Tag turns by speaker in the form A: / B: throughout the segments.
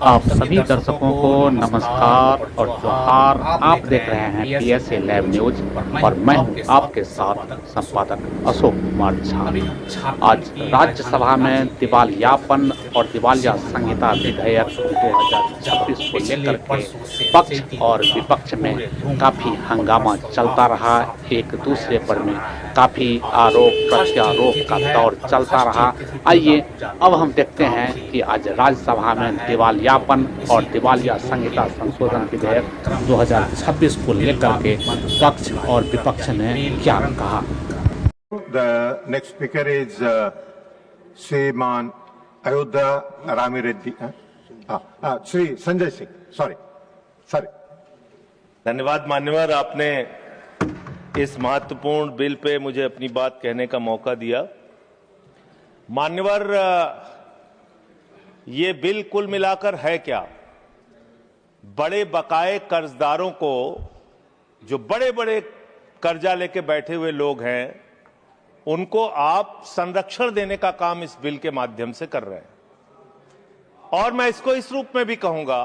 A: आप सभी दर्शकों को नमस्कार और जोहार। आप देख रहे हैं PSA लाइव न्यूज और मैं हूं आपके साथ संपादक अशोक कुमार झा। आज राज्यसभा में दिवालियापन और दिवालिया संहिता विधेयक 2026 को लेकर के पक्ष और विपक्ष में काफी हंगामा चलता रहा। एक दूसरे पर में काफी आरोप प्रत्यारोप का दौर चलता रहा। आइए अब हम देखते हैं कि आज राज्यसभा में दिवालियापन और दिवालिया संहिता संशोधन विधेयक 2026 को लेकर के पक्ष और विपक्ष ने क्या कहा।
B: The next speaker is Shriman Ayodhya Ramireddy. Shri Sanjay Singh. Sorry.
C: धन्यवाद मान्यवर, आपने इस महत्वपूर्ण बिल पे मुझे अपनी बात कहने का मौका दिया। मान्यवर, ये बिल कुल मिलाकर है क्या? बड़े बकाए कर्जदारों को, जो बड़े बड़े कर्जा लेके बैठे हुए लोग हैं, उनको आप संरक्षण देने का काम इस बिल के माध्यम से कर रहे हैं। और मैं इसको इस रूप में भी कहूंगा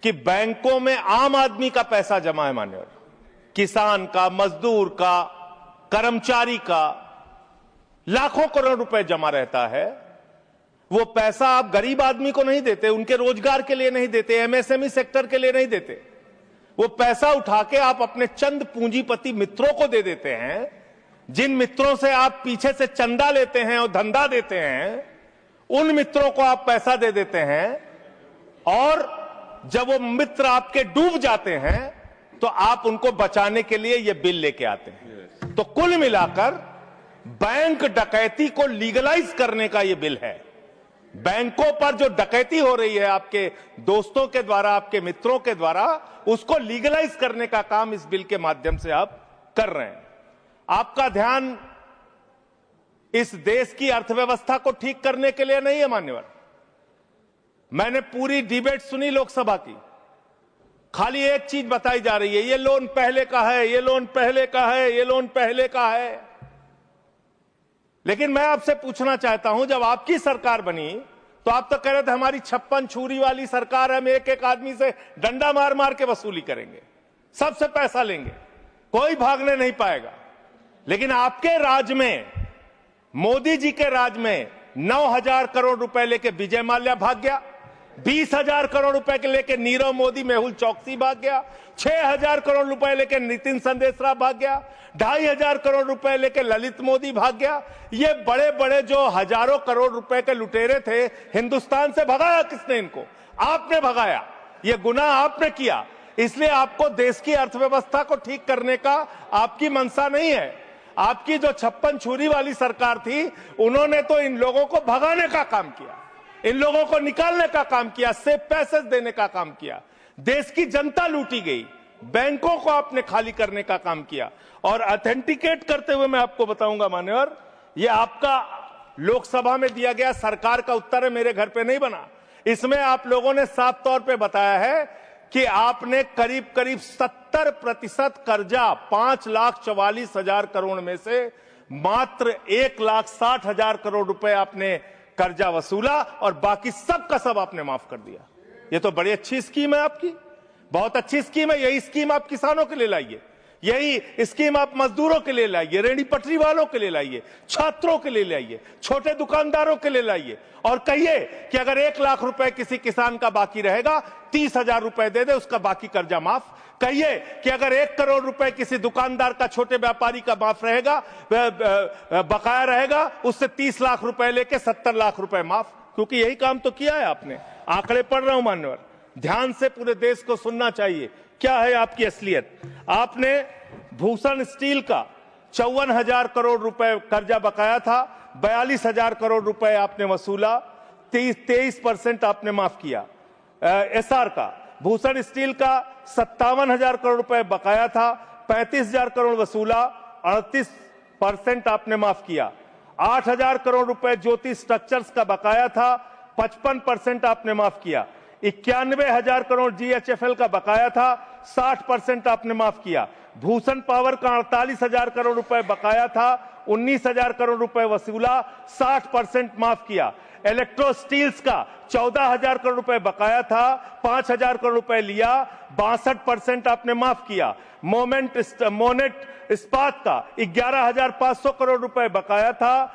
C: कि बैंकों में आम आदमी का पैसा जमा है मान्यवर, किसान का, मजदूर का, कर्मचारी का लाखों करोड़ रुपए जमा रहता है। वो पैसा आप गरीब आदमी को नहीं देते, उनके रोजगार के लिए नहीं देते, MSME सेक्टर के लिए नहीं देते। वो पैसा उठा के आप अपने चंद पूंजीपति मित्रों को दे देते हैं। जिन मित्रों से आप पीछे से चंदा लेते हैं और धंधा देते हैं, उन मित्रों को आप पैसा दे देते हैं। और जब वो मित्र आपके डूब जाते हैं तो आप उनको बचाने के लिए ये बिल लेके आते हैं। तो कुल मिलाकर बैंक डकैती को लीगलाइज करने का ये बिल है। बैंकों पर जो डकैती हो रही है आपके दोस्तों के द्वारा, आपके मित्रों के द्वारा, उसको लीगलाइज करने का काम इस बिल के माध्यम से आप कर रहे हैं। आपका ध्यान इस देश की अर्थव्यवस्था को ठीक करने के लिए नहीं है मान्यवर। मैंने पूरी डिबेट सुनी लोकसभा की, खाली एक चीज बताई जा रही है, ये लोन पहले का है, ये लोन पहले का है, ये लोन पहले का है। लेकिन मैं आपसे पूछना चाहता हूं, जब आपकी सरकार बनी तो आप तो कह रहे थे हमारी 56 छुरी वाली सरकार है, हम एक एक आदमी से डंडा मार मार के वसूली करेंगे, सबसे पैसा लेंगे, कोई भागने नहीं पाएगा। लेकिन आपके राज में, मोदी जी के राज में 9,000 करोड़ रुपए लेके विजय माल्या भाग गया, 20,000 करोड़ रुपए के लेके नीरव मोदी, मेहुल चौकसी भाग गया, 6,000 करोड़ रुपए लेके नितिन संदेशरा भाग गया, 2,500 करोड़ रुपए लेके ललित मोदी भाग गया। ये बड़े बड़े जो हजारों करोड़ रुपए के लुटेरे थे, हिंदुस्तान से भगाया किसने इनको? आपने भगाया। ये गुनाह आपने किया। इसलिए आपको देश की अर्थव्यवस्था को ठीक करने का आपकी मंशा नहीं है। आपकी जो 56 छुरी वाली सरकार थी, उन्होंने तो इन लोगों को भगाने का काम किया, इन लोगों को निकालने का काम किया, सेफ पैसेज देने का काम किया। देश की जनता लूटी गई, बैंकों को आपने खाली करने का काम किया। और ऑथेंटिकेट करते हुए मैं आपको बताऊंगा मान्यवर, ये आपका लोकसभा में दिया गया सरकार का उत्तर है, मेरे घर पे नहीं बना। इसमें आप लोगों ने साफ तौर पे बताया है कि आपने करीब करीब 70% कर्जा 5,44,000 करोड़ में से मात्र 1,60,000 करोड़ रुपए आपने कर्जा वसूला और बाकी सब का सब आपने माफ कर दिया। ये तो बड़ी अच्छी स्कीम है आपकी, बहुत अच्छी स्कीम है। यही स्कीम आप किसानों के लिए लाइए, यही स्कीम आप मजदूरों के लिए लाइए, रेहड़ी पटरी वालों के लिए लाइए, छात्रों के लिए लाइए, छोटे दुकानदारों के लिए लाइए। और कहिए कि अगर 1 लाख रुपए किसी किसान का बाकी रहेगा, 30,000 रुपए दे दे, उसका बाकी कर्जा माफ। कहिए कि अगर 1 करोड़ रुपए किसी दुकानदार का, छोटे व्यापारी का माफ रहेगा, बकाया रहेगा, उससे 30 लाख रुपए लेके 70 लाख रुपए माफ। क्योंकि यही काम तो किया है आपने। आंकड़े पढ़ रहा हूं मान्यवर, ध्यान से पूरे देश को सुनना चाहिए क्या है आपकी असलियत। आपने भूषण स्टील का 54,000 करोड़ रुपए कर्जा बकाया था, 42,000 करोड़ रुपए आपने वसूला, 23% आपने माफ किया। एसआर का, भूषण स्टील का 57,000 करोड़ रुपए बकाया था, 35,000 करोड़ वसूला, 38% आपने माफ किया। 8,000 करोड़ रुपए ज्योति स्ट्रक्चर्स का बकाया था, 55% आपने माफ किया। 91,000 करोड़ GHFL का बकाया था, 60% आपने माफ किया। भूषण पावर का 48,000 करोड़ रुपए बकाया था, 19,000 करोड़ रुपए वसूला, 60% माफ किया। इलेक्ट्रो स्टील्स का 14,000 करोड़ रुपए बकाया था, 5,000 करोड़ रुपए लिया, 62% आपने माफ किया। मोनेट इस्पात का 11,500 करोड़ रुपए बकाया था,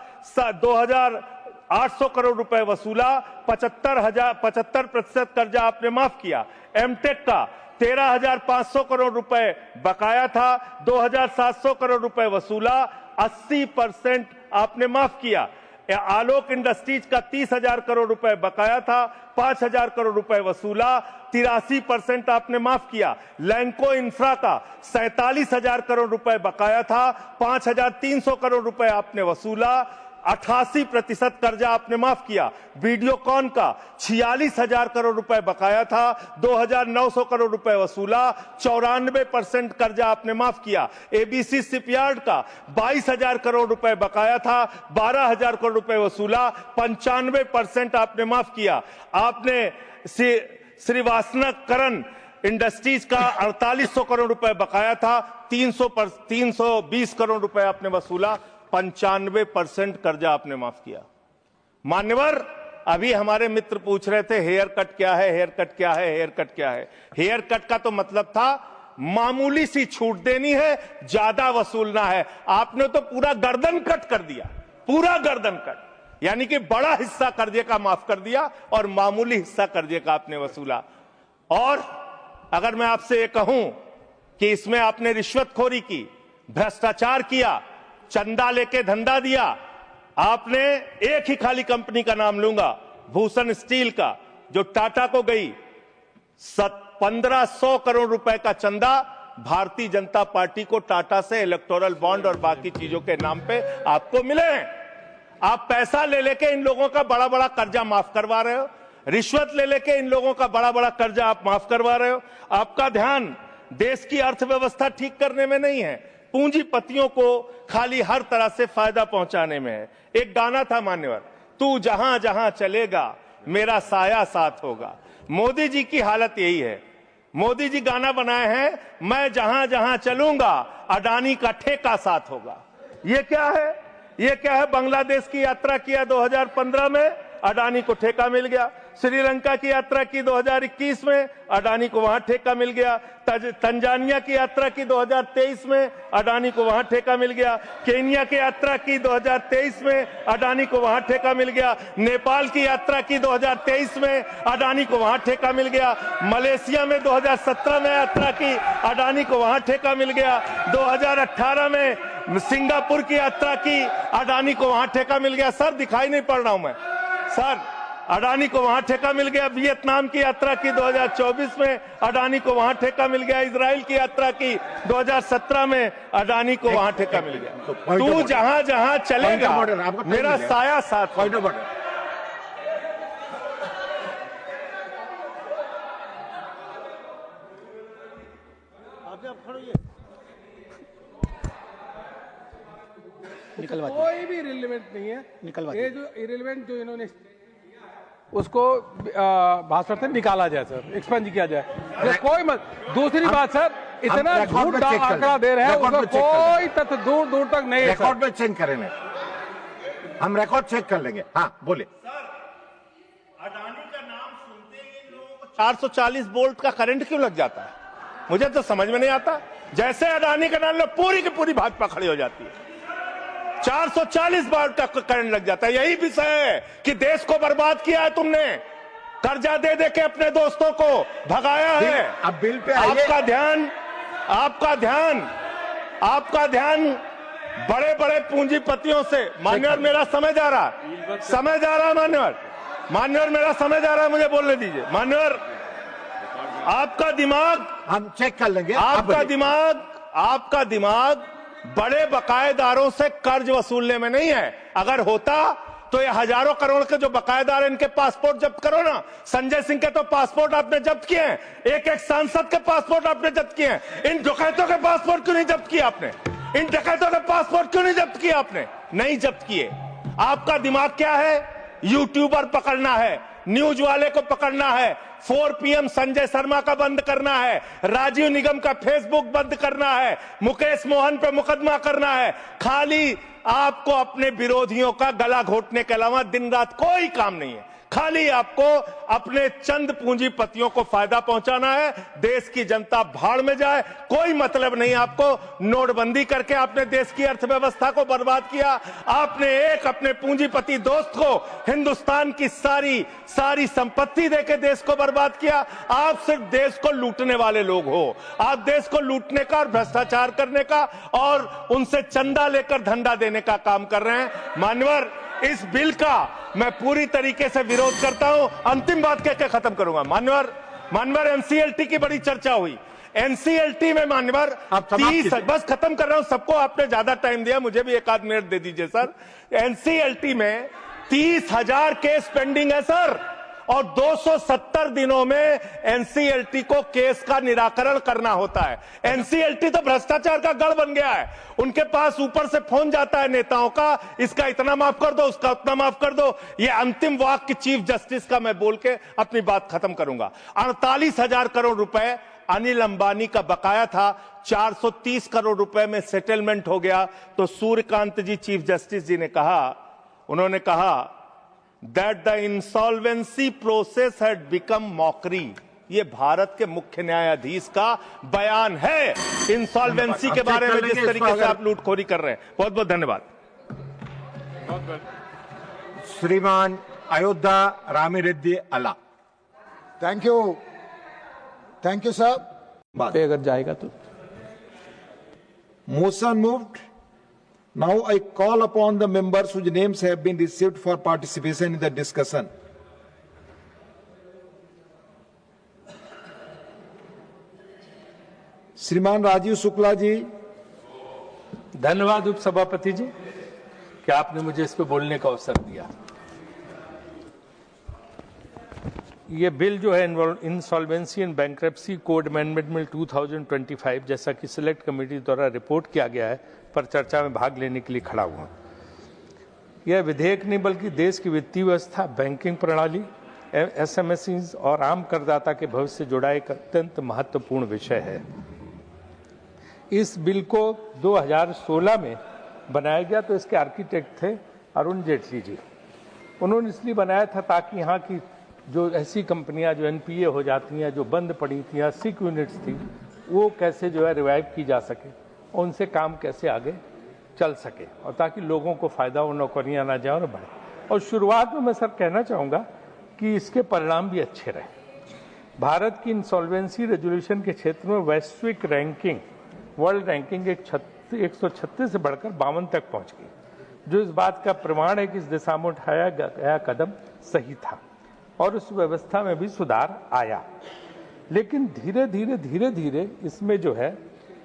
C: 2,800 करोड़ रुपए वसूला, 75% कर्जा आपने माफ किया। एमटेक का 13,500 करोड़ रुपए बकाया था, 2,700 करोड़ रुपए वसूला, 80% आपने माफ किया। आलोक इंडस्ट्रीज का 30,000 करोड़ रुपए बकाया था, 5,000 करोड़ रुपए वसूला, 83% आपने माफ किया। लैंको इंफ्रा का 47,000 करोड़ रुपए बकाया था, 5,300 करोड़ रुपए आपने वसूला, 88% कर्जा आपने माफ किया। वीडियोकॉन का 46,000 करोड़ रुपए बकाया था, 2,900 करोड़ रुपए वसूला, 94% कर्जा आपने माफ किया। एबीसी शिपयार्ड का 22,000 करोड़ रुपए बकाया था, 12,000 करोड़ रुपए वसूला, 95% आपने माफ किया। आपने श्रीवास्तव इंडस्ट्रीज का 4,800 करोड़ रुपए बकाया था, 320 करोड़ रुपए आपने वसूला, 95% कर्जा आपने माफ किया। मान्यवर, अभी हमारे मित्र पूछ रहे थे हेयर कट क्या है, हेयर कट क्या है, हेयर कट क्या है। हेयर कट का तो मतलब था मामूली सी छूट देनी है, ज्यादा वसूलना है। आपने तो पूरा गर्दन कट कर दिया, पूरा गर्दन कट, यानी कि बड़ा हिस्सा कर्जे का माफ कर दिया और मामूली हिस्सा कर्जे का आपने वसूला। और अगर मैं आपसे ये कहूं कि इसमें आपने रिश्वतखोरी की, भ्रष्टाचार किया, चंदा लेके धंधा दिया, आपने एक ही खाली कंपनी का नाम लूंगा, भूषण स्टील का, जो टाटा को गई, 1,500 करोड़ रुपए का चंदा भारतीय जनता पार्टी को टाटा से इलेक्टोरल बॉन्ड और बाकी चीजों के नाम पे आपको मिले हैं। आप पैसा ले लेके इन लोगों का बड़ा बड़ा कर्जा माफ करवा रहे हो, रिश्वत ले लेके इन लोगों का बड़ा बड़ा कर्जा आप माफ करवा रहे हो। आपका ध्यान देश की अर्थव्यवस्था ठीक करने में नहीं है, पूंजीपतियों को खाली हर तरह से फायदा पहुंचाने में है। एक गाना था मान्यवर, तू जहां जहां चलेगा मेरा साया साथ होगा। मोदी जी की हालत यही है। मोदी जी गाना बनाए हैं, मैं जहां जहां चलूंगा अडानी का ठेका साथ होगा। ये क्या है? ये क्या है? बांग्लादेश की यात्रा किया 2015 में, अडानी को ठेका मिल गया। श्रीलंका की यात्रा की 2021 में, अडानी को वहां ठेका मिल गया। तंजानिया की यात्रा की 2023 में, अडानी को वहां ठेका मिल गया। केन्या की यात्रा की 2023 में, अडानी को वहां ठेका मिल गया। नेपाल की यात्रा की 2023 में, अडानी को वहां ठेका मिल गया। मलेशिया में 2017 में यात्रा की, अडानी को वहां ठेका मिल गया। 2018 में सिंगापुर की यात्रा की, अडानी को वहां ठेका मिल गया। सर दिखाई नहीं पड़ रहा हूं मैं सर, अडानी को वहां ठेका मिल गया। वियतनाम की यात्रा की 2024 में, अडानी को वहां ठेका मिल गया। इजराइल की यात्रा की 2017 में, अडानी को वहां ठेका मिल गया। तू जहां जहां चलेगा मेरा साया साथ।
D: कोई भी रिलेवेंट नहीं है। ये जो इरेलीवेंट जो इन्होंने उसको भाषण से निकाला जाए सर, एक्सपेंज किया जाए। कोई मत। दूसरी बात सर, इतना झूठ आंकड़ा दे रहे हैं, उसका कोई तथ्य दूर दूर तक नहीं है।
B: रिकॉर्ड में चेक करेंगे, हम रिकॉर्ड चेक कर लेंगे। हाँ बोले।
C: अडानी का नाम सुनते ही लोगों को 440 वोल्ट का करंट क्यों लग जाता है? मुझे तो समझ में नहीं आता। जैसे अडानी का नाम लो, पूरी की पूरी भाजपा खड़ी हो जाती है। 440 वोल्ट का करंट लग जाता है। यही विषय है कि देश को बर्बाद किया है तुमने, कर्जा दे दे के अपने दोस्तों को भगाया है।
B: अब बिल पे
C: आपका ध्यान बड़े बड़े पूंजीपतियों से। मान्यवर मेरा समय जा रहा है, मान्यवर मेरा समय जा रहा है, मुझे बोलने दीजिए। मान्यवर, आपका दिमाग,
B: हम चेक कर लेंगे।
C: आपका दिमाग बड़े बकायेदारों से कर्ज वसूलने में नहीं है। अगर होता तो ये हजारों करोड़ के जो बकायेदार, इनके पासपोर्ट जब्त करो ना। संजय सिंह के तो पासपोर्ट आपने जब्त किए हैं, एक एक सांसद के पासपोर्ट आपने जब्त किए हैं। इन डकैतों के पासपोर्ट क्यों नहीं जब्त किए आपने? इन डकैतों के पासपोर्ट क्यों नहीं जब्त किए आपने? नहीं जब्त किए। आपका दिमाग क्या है? यूट्यूबर पकड़ना है, न्यूज वाले को पकड़ना है, 4 PM संजय शर्मा का बंद करना है, राजीव निगम का फेसबुक बंद करना है, मुकेश मोहन पे मुकदमा करना है। खाली आपको अपने विरोधियों का गला घोटने के अलावा दिन रात कोई काम नहीं है। खाली आपको अपने चंद पूंजीपतियों को फायदा पहुंचाना है। देश की जनता भाड़ में जाए, कोई मतलब नहीं आपको। नोटबंदी करके आपने देश की अर्थव्यवस्था को बर्बाद किया। आपने एक अपने पूंजीपति दोस्त को हिंदुस्तान की सारी संपत्ति देके देश को बर्बाद किया। आप सिर्फ देश को लूटने वाले लोग हो। आप देश को लूटने का और भ्रष्टाचार करने का और उनसे चंदा लेकर धंधा देने का काम कर रहे हैं। मान्यवर, इस बिल का मैं पूरी तरीके से विरोध करता हूं। अंतिम बात कह के खत्म करूंगा। मान्यवर, एनसीएलटी की बड़ी चर्चा हुई। एनसीएलटी में मान्यवर 30, बस खत्म कर रहा हूं, सबको आपने ज्यादा टाइम दिया, मुझे भी 1 आध मिनट दे दीजिए सर। एनसीएलटी में 30,000 केस पेंडिंग है सर, और 270 दिनों में एनसीएलटी को केस का निराकरण करना होता है। एनसीएलटी तो भ्रष्टाचार का गढ़ बन गया है। उनके पास ऊपर से फोन जाता है नेताओं का, इसका इतना माफ कर दो, उसका उतना माफ कर दो। ये अंतिम वाक्य चीफ जस्टिस का मैं बोल के अपनी बात खत्म करूंगा। 48,000 करोड़ रुपए अनिल अंबानी का बकाया था, 430 करोड़ रुपए में सेटलमेंट हो गया। तो सूर्यकांत जी चीफ जस्टिस जी ने कहा, उन्होंने कहा that the insolvency process had become mockery। ये भारत के मुख्य न्यायाधीश का बयान है इंसॉल्वेंसी के बारे में, जिस तरीके से आप लूटखोरी कर रहे हैं। बहुत बहुत धन्यवाद।
B: श्रीमान Ayodhya Ramireddy Alla.
E: Thank you sir.
D: पे अगर जाएगा तो
E: motion moved. Now I call upon the members whose names have been received for participation in the discussion. श्रीमान राजीव शुक्ला जी।
D: धन्यवाद उपसभापति जी कि आपने मुझे इस पे बोलने का अवसर दिया। ये बिल जो है insolvency and bankruptcy code amendment bill 2025, जैसा कि सिलेक्ट कमेटी द्वारा रिपोर्ट किया गया है, पर चर्चा में भाग लेने के लिए खड़ा हुआ। यह विधेयक नहीं बल्कि देश की वित्तीय व्यवस्था, बैंकिंग प्रणाली, एसएमएसईज और आम करदाता के भविष्य से जुड़ा एक अत्यंत महत्वपूर्ण विषय है। इस बिल को 2016 में बनाया गया, तो इसके आर्किटेक्ट थे अरुण जेटली जी। उन्होंने इसलिए बनाया था ताकि यहाँ की जो ऐसी कंपनियां जो एनपीए हो जाती हैं, जो बंद पड़ी थी या सिक यूनिट्स थी, वो कैसे जो है रिवाइव की जा सके और उनसे काम कैसे आगे चल सके, और ताकि लोगों को फायदा हो, नौकरियां ना जाए और बढ़े। और शुरुआत में मैं सर कहना चाहूँगा कि इसके परिणाम भी अच्छे रहे। भारत की इंसॉल्वेंसी रेजोल्यूशन के क्षेत्र में वैश्विक रैंकिंग, वर्ल्ड रैंकिंग 136 से बढ़कर 52 तक पहुँच गई, जो इस बात का प्रमाण है कि इस दिशा में उठाया गया कदम सही था और उस व्यवस्था में भी सुधार आया। लेकिन धीरे धीरे इसमें जो है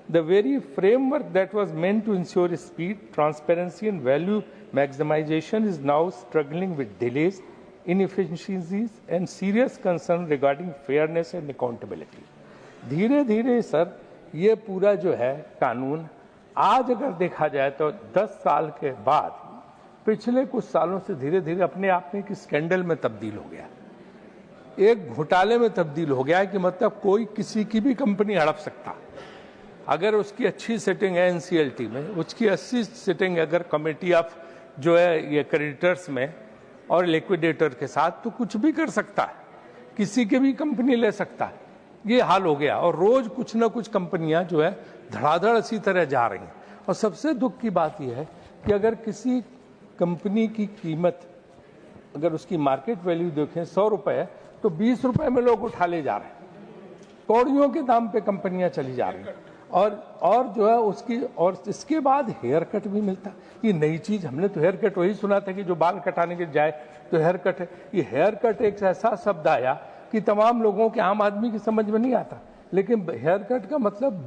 D: the very framework that was meant to ensure speed, transparency and value maximization is now struggling with delays, inefficiencies and serious concern regarding fairness and accountability। धीरे सर ये पूरा जो है कानून आज अगर देखा जाए तो 10 साल के बाद पिछले कुछ सालों से धीरे अपने आप में एक स्कैंडल में तब्दील हो गया, एक घोटाले में तब्दील हो गया है कि मतलब कोई किसी की भी कंपनी हड़प सकता। अगर उसकी अच्छी सेटिंग है एनसीएलटी में, उसकी अच्छी सेटिंग अगर कमेटी ऑफ जो है ये क्रेडिटर्स में और लिक्विडेटर के साथ, तो कुछ भी कर सकता है, किसी की भी कंपनी ले सकता है। ये हाल हो गया और रोज कुछ ना कुछ कंपनियां जो है धड़ाधड़ इसी तरह जा रही हैं। और सबसे दुख की बात यह है कि अगर किसी कंपनी की कीमत, अगर उसकी मार्केट वैल्यू देखें 100 रुपए, तो 20 रुपए में लोग उठा ले जा रहे हैं। कौड़ियों के दाम पे कंपनियां चली जा रही हैं। और जो है उसकी, और इसके बाद हेयर कट भी मिलता है। ये नई चीज, हमने तो हेयर कट वही सुना था कि जो बाल कटाने के जाए तो हेयर कट है। ये हेयर कट एक ऐसा शब्द आया कि तमाम लोगों के, आम आदमी की समझ में नहीं आता। लेकिन हेयर कट का मतलब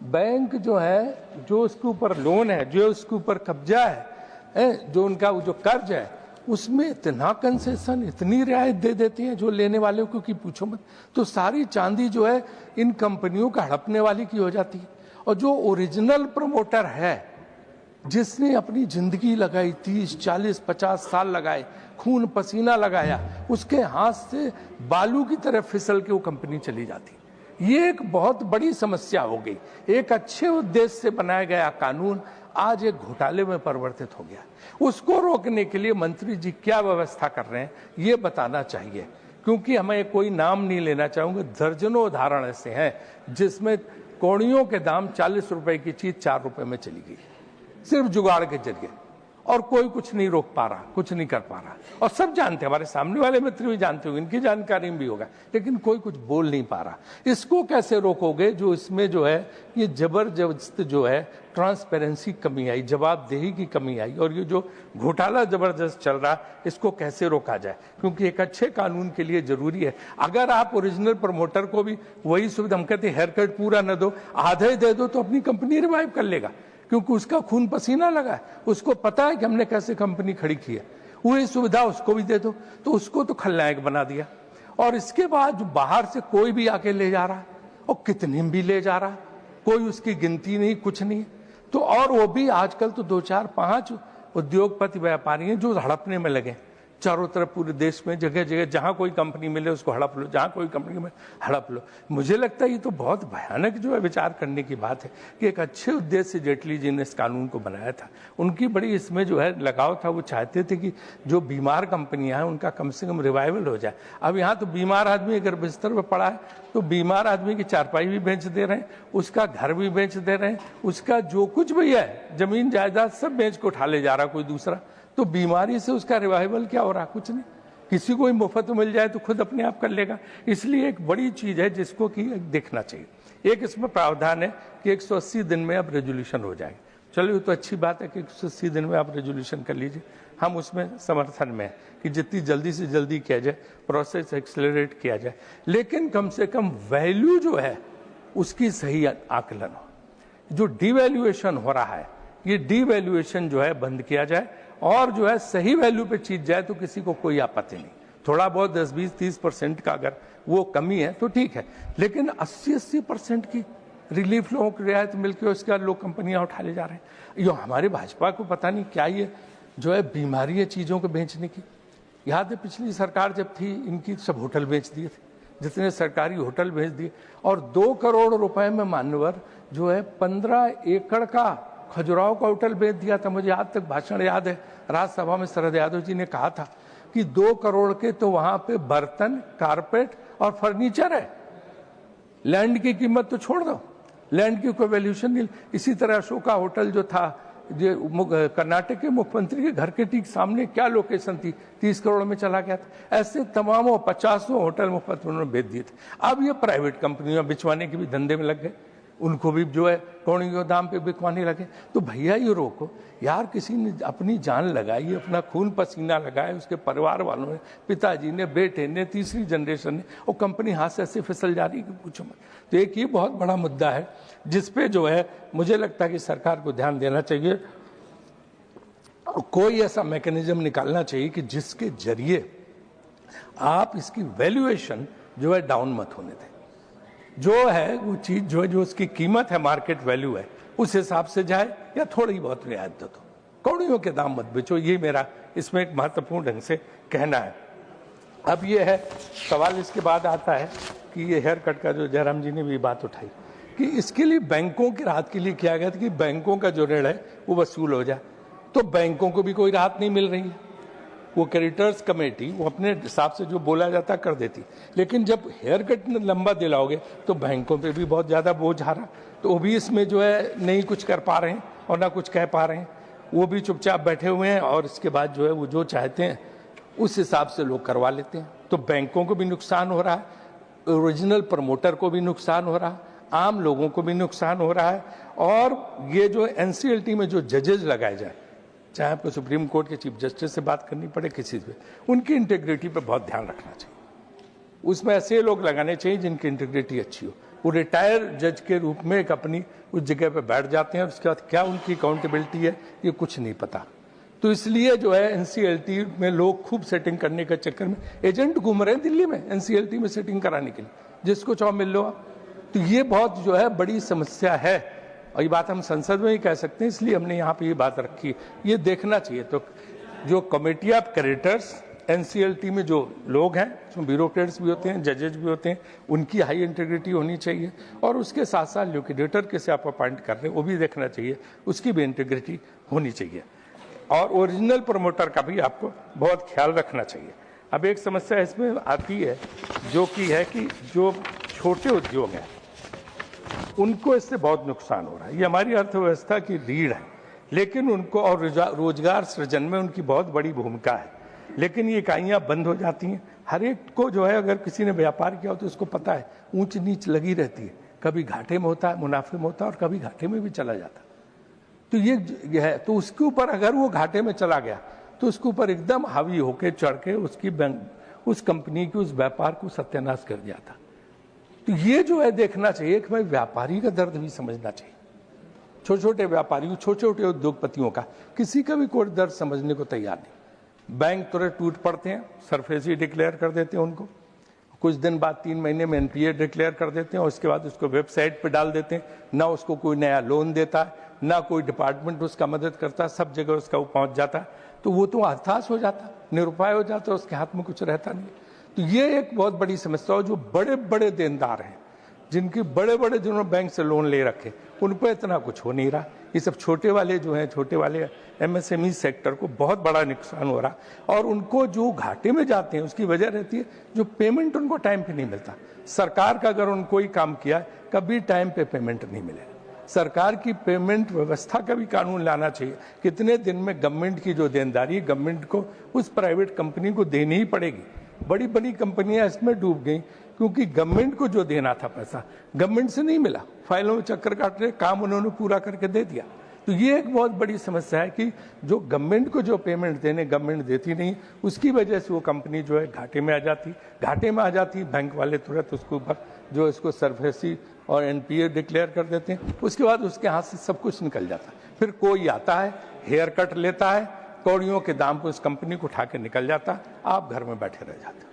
D: बैंक जो है, जो उसके ऊपर लोन है, जो उसके ऊपर कब्जा है, जो उनका जो कर्ज है, उसमें इतना कंसेशन, इतनी रियायत दे देती हैं जो लेने वाले को कि पूछो मत। तो सारी चांदी जो है इन कंपनियों का हड़पने वाली की हो जाती है। और जो ओरिजिनल प्रमोटर है जिसने अपनी जिंदगी लगाई, 30, 40, 50 साल लगाए, खून पसीना लगाया, उसके हाथ से बालू की तरह फिसल के वो कंपनी चली जाती। ये एक बहुत बड़ी समस्या हो गई। एक अच्छे उद्देश्य से बनाया गया कानून आज एक घोटाले में परिवर्तित हो गया। उसको रोकने के लिए मंत्री जी क्या व्यवस्था कर रहे हैं ये बताना चाहिए, क्योंकि हमें कोई नाम नहीं लेना चाहूंगा। दर्जनों उदाहरण ऐसे हैं जिसमें कौड़ियों के दाम 40 रुपए की चीज 4 रुपए में चली गई, सिर्फ जुगाड़ के जरिए, और कोई कुछ नहीं रोक पा रहा, कुछ नहीं कर पा रहा। और सब जानते हैं, हमारे सामने वाले मित्र भी जानते होंगे, इनकी जानकारी भी होगा, लेकिन कोई कुछ बोल नहीं पा रहा। इसको कैसे रोकोगे? जो इसमें जो है ये जबरदस्त जो है ट्रांसपेरेंसी कमी आई, जवाबदेही की कमी आई, और ये जो घोटाला जबरदस्त चल रहा, इसको कैसे रोका जाए? क्योंकि एक अच्छे कानून के लिए जरूरी है, अगर आप ओरिजिनल प्रमोटर को भी वही सुविधा, हम कहते हैं हेयर कट पूरा न दो, आधे दे दो, तो अपनी कंपनी रिवाइव कर लेगा, क्योंकि उसका खून पसीना लगा है, उसको पता है कि हमने कैसे कंपनी खड़ी की है। वही सुविधा उसको भी दे दो, तो उसको तो खलनायक बना दिया। और इसके बाद जो बाहर से कोई भी आके ले जा रहा है, और कितने भी ले जा रहा है, कोई उसकी गिनती नहीं, कुछ नहीं। तो और वो भी आजकल तो 2, 4, 5 उद्योगपति व्यापारी हैं जो हड़पने में लगे चारों तरफ पूरे देश में, जगह जगह जहां कोई कंपनी मिले उसको हड़प लो, जहां कोई कंपनी में हड़प लो। मुझे लगता है ये तो बहुत भयानक जो है विचार करने की बात है कि एक अच्छे उद्देश्य से जेटली जी ने इस कानून को बनाया था, उनकी बड़ी इसमें जो है लगाव था। वो चाहते थे कि जो बीमार कंपनियां हैं उनका कम से कम रिवाइवल हो जाए। अब यहाँ तो बीमार आदमी अगर बिस्तर पर पड़ा है तो बीमार आदमी की चारपाई भी बेच दे रहे हैं, उसका घर भी बेच दे रहे हैं, उसका जो कुछ भी है जमीन जायदाद सब बेच को उठा ले जा रहा कोई दूसरा। तो बीमारी से उसका रिवाइवल क्या हो रहा? कुछ नहीं। किसी को मुफ्त मिल जाए तो खुद अपने आप कर लेगा। इसलिए एक बड़ी चीज है जिसको कि देखना चाहिए। एक इसमें प्रावधान है कि 180 दिन में अब रेजोल्यूशन हो जाएगा। चलिए तो अच्छी बात है कि 180 दिन में आप रेजोल्यूशन कर लीजिए, हम उसमें समर्थन में है कि जितनी जल्दी से जल्दी किया जाए, प्रोसेस एक्सेलरेट किया जाए, लेकिन कम से कम वैल्यू जो है उसकी सही आकलन हो। जो डिवैल्यूएशन हो रहा है, ये डिवैल्यूएशन जो है बंद किया जाए, और जो है सही वैल्यू पे चीज जाए तो किसी को कोई आपत्ति नहीं। थोड़ा बहुत 10, 20, 30% का अगर वो कमी है तो ठीक है, लेकिन 80% की रिलीफ लोगों को रियायत मिलकर उसके बाद लोग कंपनियां उठा ले जा रहे हैं। यो हमारे भाजपा को पता नहीं क्या ये जो है बीमारी है चीजों को बेचने की। याद है पिछली सरकार जब थी, इनकी सब होटल बेच दिए थे, जितने सरकारी होटल बेच दिए, और 2 करोड़ रुपए में मान्यवर जो है 15 एकड़ का खजुराहो का होटल बेच दिया था। मुझे आज तक भाषण याद है, राज्यसभा में शरद यादव जी ने कहा था कि 2 करोड़ के तो वहां पे बर्तन, कारपेट और फर्नीचर है, लैंड की कीमत तो छोड़ दो, लैंड की कोई वैल्यूशन नहीं। इसी तरह अशोका होटल जो था, जो कर्नाटक के मुख्यमंत्री के घर के ठीक सामने क्या लोकेशन थी, 30 करोड़ में चला गया था। ऐसे तमामों 50 होटल मुफ्त उन्होंने बेच दिए थे। अब ये प्राइवेट कंपनियां बिचवाने के भी धंधे में लग गए, उनको भी जो है कौड़ी के दाम पे बिकवाने लगे। तो भैया ये रोको यार, किसी ने अपनी जान लगाई, अपना खून पसीना लगाया, उसके परिवार वालों ने, पिताजी ने, बेटे ने, तीसरी जनरेशन ने, और कंपनी हाथ से ऐसे फिसल जा रही कि पूछो मत। तो एक ये बहुत बड़ा मुद्दा है जिसपे जो है मुझे लगता है कि सरकार को ध्यान देना चाहिए। कोई ऐसा मैकेनिज्म निकालना चाहिए कि जिसके जरिए आप इसकी वैल्यूएशन जो है डाउन मत होने दें। जो है वो चीज जो है, जो उसकी कीमत है, मार्केट वैल्यू है, उस हिसाब से जाए, या थोड़ी बहुत रियायत दे दो, कौड़ियों के दाम मत बेचो। ये मेरा इसमें एक महत्वपूर्ण ढंग से कहना है। अब ये है सवाल, इसके बाद आता है कि ये हेयर कट का जो जयराम जी ने भी बात उठाई कि इसके लिए बैंकों की राहत के लिए किया गया था कि बैंकों का जो ऋण है वो वसूल हो जाए। तो बैंकों को भी कोई राहत नहीं मिल रही है। वो क्रेडिटर्स कमेटी वो अपने हिसाब से जो बोला जाता कर देती, लेकिन जब हेयर कट लंबा दिलाओगे तो बैंकों पे भी बहुत ज़्यादा बोझ आ रहा, तो वो भी इसमें जो है नहीं कुछ कर पा रहे हैं और ना कुछ कह पा रहे हैं, वो भी चुपचाप बैठे हुए हैं। और इसके बाद जो है वो जो चाहते हैं उस हिसाब से लोग करवा लेते हैं। तो बैंकों को भी नुकसान हो रहा है, ओरिजिनल प्रमोटर को भी नुकसान हो रहा है, आम लोगों को भी नुकसान हो रहा है। और ये जो NCLT में जो जजेस लगाए जाए, चाहे आपको सुप्रीम कोर्ट के चीफ जस्टिस से बात करनी पड़े, किसी से, उनकी इंटीग्रिटी पे बहुत ध्यान रखना चाहिए। उसमें ऐसे लोग लगाने चाहिए जिनकी इंटीग्रिटी अच्छी हो। वो रिटायर जज के रूप में एक अपनी उस जगह पे बैठ जाते हैं, और उसके बाद क्या उनकी अकाउंटेबिलिटी है ये कुछ नहीं पता। तो इसलिए जो है NCLT में लोग खूब सेटिंग करने के चक्कर में एजेंट घूम रहे हैं दिल्ली में NCLT में सेटिंग कराने के लिए, जिसको चाहो मिल लो आप। तो ये बहुत जो है बड़ी समस्या है और ये बात हम संसद में ही कह सकते हैं, इसलिए हमने यहाँ पे ये बात रखी। ये देखना चाहिए। तो जो कमेटी ऑफ क्रेडिटर्स एनसीएलटी में जो लोग हैं, उसमें ब्यूरोक्रेट्स भी होते हैं, जजेज भी होते हैं, उनकी हाई इंटीग्रिटी होनी चाहिए। और उसके साथ साथ लिक्विडेटर कैसे आप अपॉइंट कर रहे हैं वो भी देखना चाहिए, उसकी भी इंटीग्रिटी होनी चाहिए। और ओरिजिनल प्रमोटर का भी आपको बहुत ख्याल रखना चाहिए। अब एक समस्या इसमें आती है जो कि है कि जो छोटे उद्योग हैं उनको इससे बहुत नुकसान हो रहा है। ये हमारी अर्थव्यवस्था की रीढ़ है, लेकिन उनको और रोजगार सृजन में उनकी बहुत बड़ी भूमिका है। लेकिन ये इकाइयाँ बंद हो जाती हैं। हर एक को जो है, अगर किसी ने व्यापार किया हो तो उसको पता है ऊंच नीच लगी रहती है, कभी घाटे में होता है, मुनाफे में होता है, और कभी घाटे में भी चला जाता है। तो ये है, तो उसके ऊपर अगर वो घाटे में चला गया तो उसके ऊपर एकदम हावी होके चढ़ के उस कंपनी की उस व्यापार को सत्यानाश कर दिया था। तो ये जो है देखना चाहिए कि भाई व्यापारी का दर्द भी समझना चाहिए। छोटे छोटे व्यापारियों, छोटे छोटे उद्योगपतियों का किसी का भी कोई दर्द समझने को तैयार नहीं। बैंक तुरंत टूट पड़ते हैं, सरफेसी डिक्लेयर कर देते हैं उनको, कुछ दिन बाद 3 महीने में एनपीए डिक्लेयर कर देते हैं, और उसके बाद उसको वेबसाइट पे डाल देते हैं। ना उसको कोई नया लोन देता है, ना कोई डिपार्टमेंट उसका मदद करता, सब जगह उसका वो पहुंच जाता। तो वो तो हताश हो जाता, निरुपाय हो जाता, उसके हाथ में कुछ रहता नहीं। तो ये एक बहुत बड़ी समस्या है। जो बड़े बड़े देनदार हैं, जिनके बड़े बड़े जिन्होंने बैंक से लोन ले रखे, उन पर इतना कुछ हो नहीं रहा। ये सब छोटे वाले जो हैं, छोटे वाले एमएसएमई सेक्टर को बहुत बड़ा नुकसान हो रहा। और उनको जो घाटे में जाते हैं उसकी वजह रहती है जो पेमेंट उनको टाइम पे नहीं मिलता। सरकार का अगर उनको कोई काम किया, कभी टाइम पे पेमेंट नहीं मिले। सरकार की पेमेंट व्यवस्था का भी कानून लाना चाहिए। कितने दिन में गवर्नमेंट की जो देनदारी है, गवर्नमेंट को उस प्राइवेट कंपनी को देनी ही पड़ेगी। बड़ी बड़ी कंपनियां इसमें डूब गई क्योंकि गवर्नमेंट को जो देना था पैसा गवर्नमेंट से नहीं मिला। फाइलों में चक्कर काट रहे, काम उन्होंने पूरा करके दे दिया। तो ये एक बहुत बड़ी समस्या है कि जो गवर्नमेंट को जो पेमेंट देने गवर्नमेंट देती नहीं, उसकी वजह से वो कंपनी जो है घाटे में आ जाती। बैंक वाले तुरंत उसके ऊपर जो इसको सरफेसी और एनपीए डिक्लेयर कर देते हैं। उसके बाद उसके हाथ से सब कुछ निकल जाता है। फिर कोई आता है, हेयर कट लेता है, कौड़ियों के दाम पर उस कंपनी को उठा के निकल जाता। आप घर में बैठे रह जाते,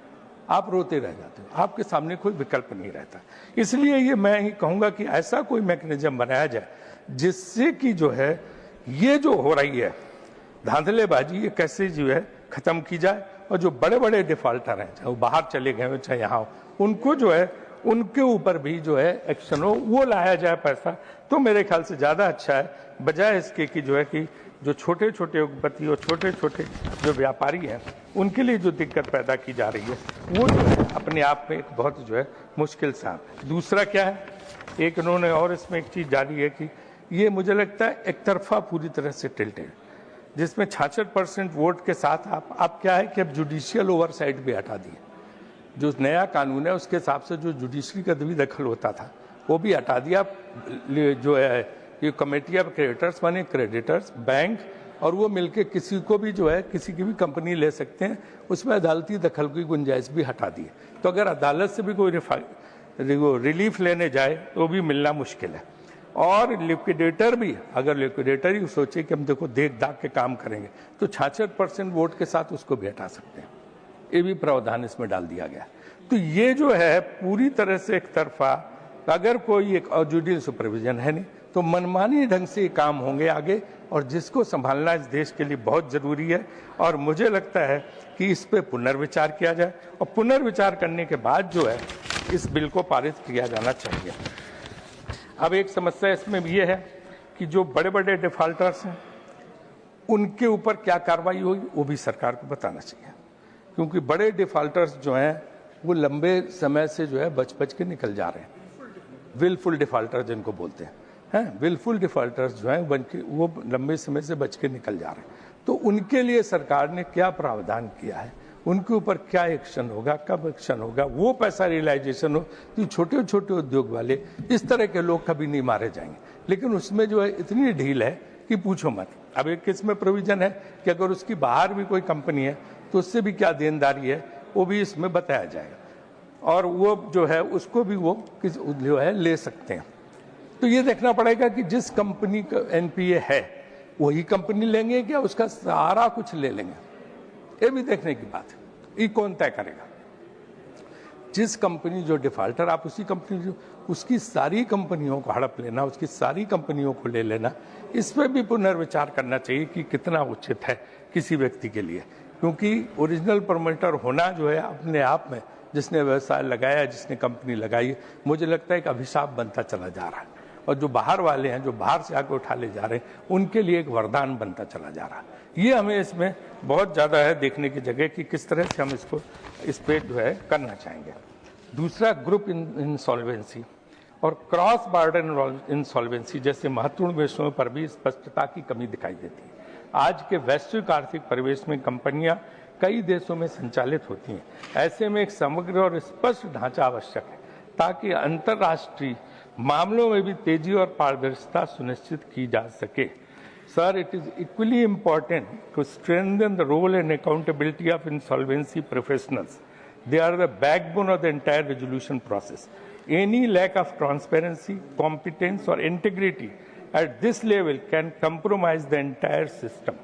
D: आप रोते रह जाते हो, आपके सामने कोई विकल्प नहीं रहता। इसलिए ये मैं ही कहूँगा कि ऐसा कोई मैकेनिज्म बनाया जाए जिससे कि जो है ये जो हो रही है धांधलेबाजी, ये कैसे जो है खत्म की जाए। और जो बड़े बड़े डिफॉल्टर हैं, चाहे वो बाहर चले गए हो चाहे यहाँ हो, उनको जो है उनके ऊपर भी जो है एक्शन हो, वो लाया जाए पैसा। तो मेरे ख्याल से ज़्यादा अच्छा है, बजाय इसके कि जो है कि जो छोटे छोटे उद्योगपति और छोटे छोटे जो व्यापारी हैं उनके लिए जो दिक्कत पैदा की जा रही है वो जो है अपने आप में एक बहुत जो है मुश्किल सा। दूसरा क्या है, एक इन्होंने और इसमें एक चीज़ डाली है कि ये मुझे लगता है एक तरफा पूरी तरह से टिल्टेड, जिसमें 66% वोट के साथ आप क्या है कि अब जुडिशियल ओवरसाइट भी हटा दिए। जो नया कानून है उसके हिसाब से जो जुडिशरी का भी दखल होता था वो भी हटा दिया। जो है ये कमेटी ऑफ क्रेडिटर्स माने क्रेडिटर्स, बैंक और वो मिलके किसी को भी जो है किसी की भी कंपनी ले सकते हैं, उसमें अदालती दखल की गुंजाइश भी हटा दी है। तो अगर अदालत से भी कोई रिलीफ लेने जाए तो भी मिलना मुश्किल है। और लिक्विडेटर भी, अगर लिक्विडेटर ही सोचे कि हम देखो देख दाग के काम करेंगे तो 66% वोट के साथ उसको भी हटा सकते हैं। ये भी प्रावधान इसमें डाल दिया गया। तो ये जो है पूरी तरह से एक तरफा, अगर कोई एक जुडिशियल सुपरविजन है नहीं तो मनमानी ढंग से काम होंगे आगे, और जिसको संभालना इस देश के लिए बहुत जरूरी है। और मुझे लगता है कि इस पे पुनर्विचार किया जाए, और पुनर्विचार करने के बाद जो है इस बिल को पारित किया जाना चाहिए। अब एक समस्या इसमें ये है कि जो बड़े बड़े डिफॉल्टर्स हैं उनके ऊपर क्या कार्रवाई होगी वो भी सरकार को बताना चाहिए, क्योंकि बड़े डिफॉल्टर्स जो हैं वो लंबे समय से जो है बच के निकल जा रहे हैं। विलफुल डिफॉल्टर जिनको बोलते हैं, विलफुल डिफॉल्टर्स जो हैं वो लंबे समय से बच के निकल जा रहे हैं। तो उनके लिए सरकार ने क्या प्रावधान किया है, उनके ऊपर क्या एक्शन होगा, कब एक्शन होगा, वो पैसा रियलाइजेशन हो तो छोटे छोटे उद्योग वाले इस तरह के लोग कभी नहीं मारे जाएंगे। लेकिन उसमें जो है इतनी ढील है कि पूछो मत। अब एक किस में प्रोविजन है कि अगर उसकी बाहर भी कोई कंपनी है तो उससे भी क्या देनदारी है वो भी इसमें बताया जाएगा, और वो जो है उसको भी वो जो है ले सकते हैं। तो ये देखना पड़ेगा कि जिस कंपनी का एनपीए है वही कंपनी लेंगे क्या उसका सारा कुछ ले लेंगे, ये भी देखने की बात है। ये कौन तय करेगा। जिस कंपनी जो डिफॉल्टर, आप उसी कंपनी जो उसकी सारी कंपनियों को हड़प लेना, उसकी सारी कंपनियों को ले लेना, इस पर भी पुनर्विचार करना चाहिए कि कितना उचित है किसी व्यक्ति के लिए। क्योंकि ओरिजिनल प्रमोटर होना जो है अपने आप में, जिसने व्यवसाय लगाया, जिसने कंपनी लगाई, मुझे लगता है एक अभिशाप बनता चला जा रहा है। और जो बाहर वाले हैं, जो बाहर से आके उठा ले जा रहे हैं, उनके लिए एक वरदान बनता चला जा रहा है। ये हमें इसमें बहुत ज़्यादा है देखने की जगह कि किस तरह से हम इसको इस पे जो है करना चाहेंगे। दूसरा, ग्रुप इंसॉल्वेंसी और क्रॉस बॉर्डर इंसॉल्वेंसी जैसे महत्वपूर्ण विषयों पर भी स्पष्टता की कमी दिखाई देती है। आज के वैश्विक आर्थिक परिवेश में कंपनियां कई देशों में संचालित होती हैं। ऐसे में एक समग्र और स्पष्ट ढांचा आवश्यक है ताकि अंतर्राष्ट्रीय मामलों में भी तेजी और पारदर्शिता सुनिश्चित की जा सके। Sir, it is equally important to strengthen the role and accountability of insolvency professionals. They are the backbone of the entire resolution process. Any lack of transparency, competence, or integrity at this level can compromise the entire system.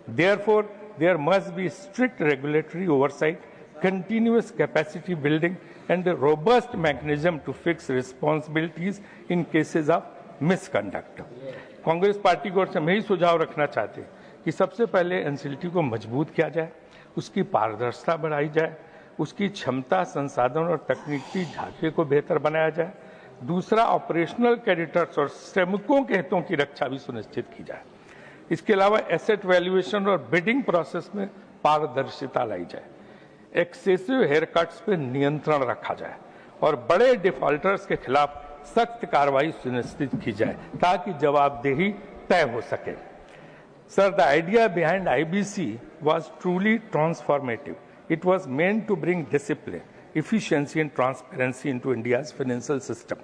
D: Therefore, there must be strict regulatory oversight, continuous capacity building, and a robust mechanism to fix responsibilities in cases of misconduct. Congress party को हम यही सुझाव रखना चाहते हैं कि सबसे पहले एनसीएलटी को मजबूत किया जाए, उसकी पारदर्शिता बढ़ाई जाए, उसकी क्षमता, संसाधन और तकनीकी ढांचे को बेहतर बनाया जाए। दूसरा, ऑपरेशनल क्रेडिटर्स और श्रमिकों के हितों की रक्षा भी सुनिश्चित की जाए। इसके अलावा एसेट वैल्यूएशन और बिडिंग प्रोसेस में पारदर्शिता लाई जाए, एक्सेसिव हेयर कट्स पे नियंत्रण रखा जाए और बड़े डिफॉल्टर्स के खिलाफ सख्त कार्रवाई सुनिश्चित की जाए ताकि जवाबदेही तय हो सके। Sir, the idea behind IBC was truly transformative. It was meant to bring discipline, efficiency and transparency into India's financial system.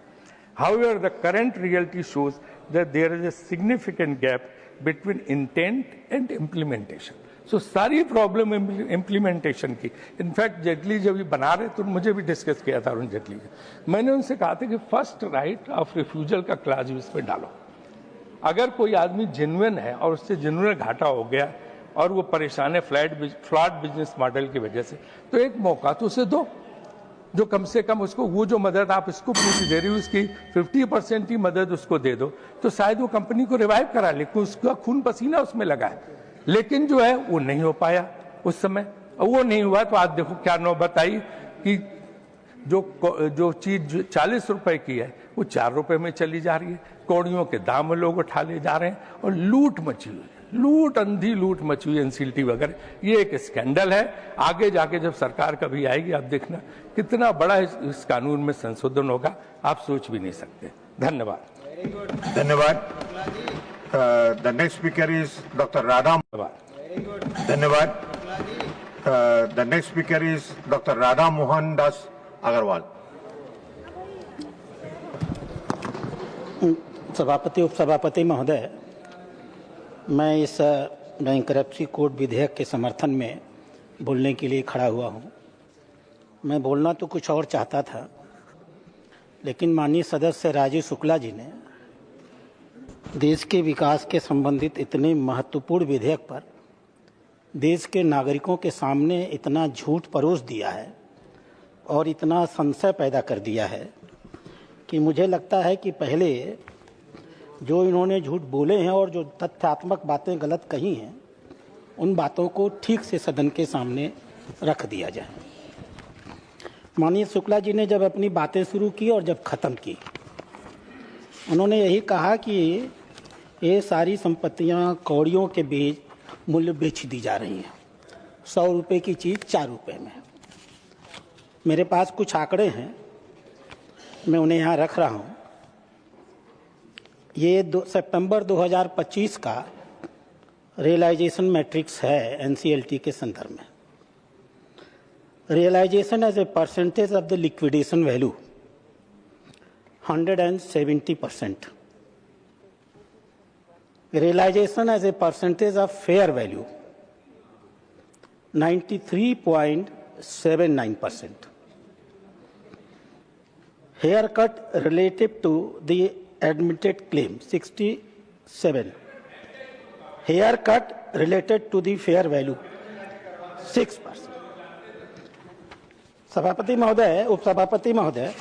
D: However, the current reality shows that there is a significant gap between intent and implementation. So, सारी problem implementation की। In fact Jaitley जब ये बना रहे तो मुझे भी discuss किया था अरुण जेटली ने। मैंने उनसे कहा था कि फर्स्ट राइट ऑफ रिफ्यूजल का क्लाज इस पर डालो। अगर कोई आदमी जेन्युइन है और उससे जेन्युइन घाटा हो गया और वो परेशान है फ्लॉड बिजनेस मॉडल की वजह से, तो एक मौका तो उसे दो, जो कम से कम उसको वो जो मदद आप इसको पूरी दे रही हो उसकी 50% की मदद उसको दे दो, तो शायद वो कंपनी को रिवाइव करा ले, उसका खून पसीना उसमें लगा है। लेकिन जो है वो नहीं हो पाया उस समय, और वो नहीं हुआ तो आज देखो क्या नौबत आई कि जो चीज 40 रुपए की है वो 4 रुपए में चली जा रही है। कौड़ियों के दाम लोग उठा ले जा रहे हैं और लूट मची हुई है, लूट अंधी लूट मची हुई एनसीएलटी वगैरह। ये एक स्कैंडल है। आगे जाके जब सरकार कभी आएगी आप देखना कितना बड़ा इस कानून में संशोधन होगा, आप सोच भी नहीं सकते। धन्यवाद।
B: धन्यवाद। The next speaker is Dr. Radha. धन्यवाद। The next speaker is Dr. Radha Mohan Das Agarwal.
F: सभापति उपसभापति महोदय, मैं इस बैंकरप्सी कोड विधेयक के समर्थन में बोलने के लिए खड़ा हुआ हूं। मैं बोलना तो कुछ और चाहता था, लेकिन माननीय सदस्य राजीव शुक्ला जी ने देश के विकास के संबंधित इतने महत्वपूर्ण विधेयक पर देश के नागरिकों के सामने इतना झूठ परोस दिया है और इतना संशय पैदा कर दिया है कि मुझे लगता है कि पहले जो इन्होंने झूठ बोले हैं और जो तथ्यात्मक बातें गलत कही हैं, उन बातों को ठीक से सदन के सामने रख दिया जाए। माननीय शुक्ला जी ने जब अपनी बातें शुरू की और जब ख़त्म की, उन्होंने यही कहा कि ये सारी संपत्तियां कौड़ियों के बीच मूल्य बेच दी जा रही हैं, 100 रुपये की चीज़ 4 रुपये में। मेरे पास कुछ आंकड़े हैं, मैं उन्हें यहाँ रख रहा हूँ। ये सितंबर 2025 का रियलाइजेशन मैट्रिक्स है एनसीएलटी के संदर्भ में। Realization as a percentage of the liquidation value 170%. Realization as a percentage of fair value 93.79%. Haircut relative to the admitted claim 67. Haircut related to the fair value 6%. सभापति महोदय, उपसभापति महोदय,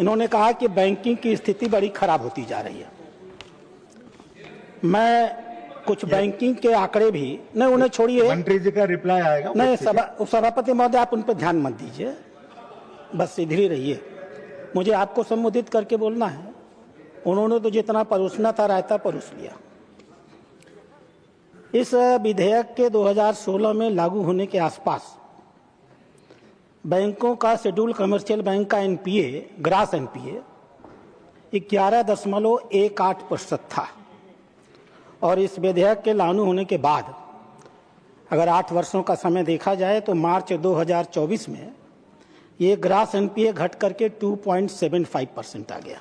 F: इन्होंने कहा कि बैंकिंग की स्थिति बड़ी खराब होती जा रही है। मैं कुछ बैंकिंग के आंकड़े भी नहीं, उन्हें छोड़िए,
E: मंत्री जी का रिप्लाई आएगा।
F: नहीं, उपसभापति महोदय आप उन पर ध्यान मत दीजिए, बस इधर ही रहिए। मुझे आपको संबोधित करके बोलना है। उन्होंने तो जितना परोसना था रायता परोस लिया। इस विधेयक के 2016 में लागू होने के आसपास बैंकों का शेड्यूल कमर्शियल बैंक का एनपीए, ग्रास एनपीए 11.18% था और इस विधेयक के लागू होने के बाद अगर 8 वर्षों का समय देखा जाए तो मार्च 2024 में ये ग्रास एनपीए घट करके 2.75% आ गया।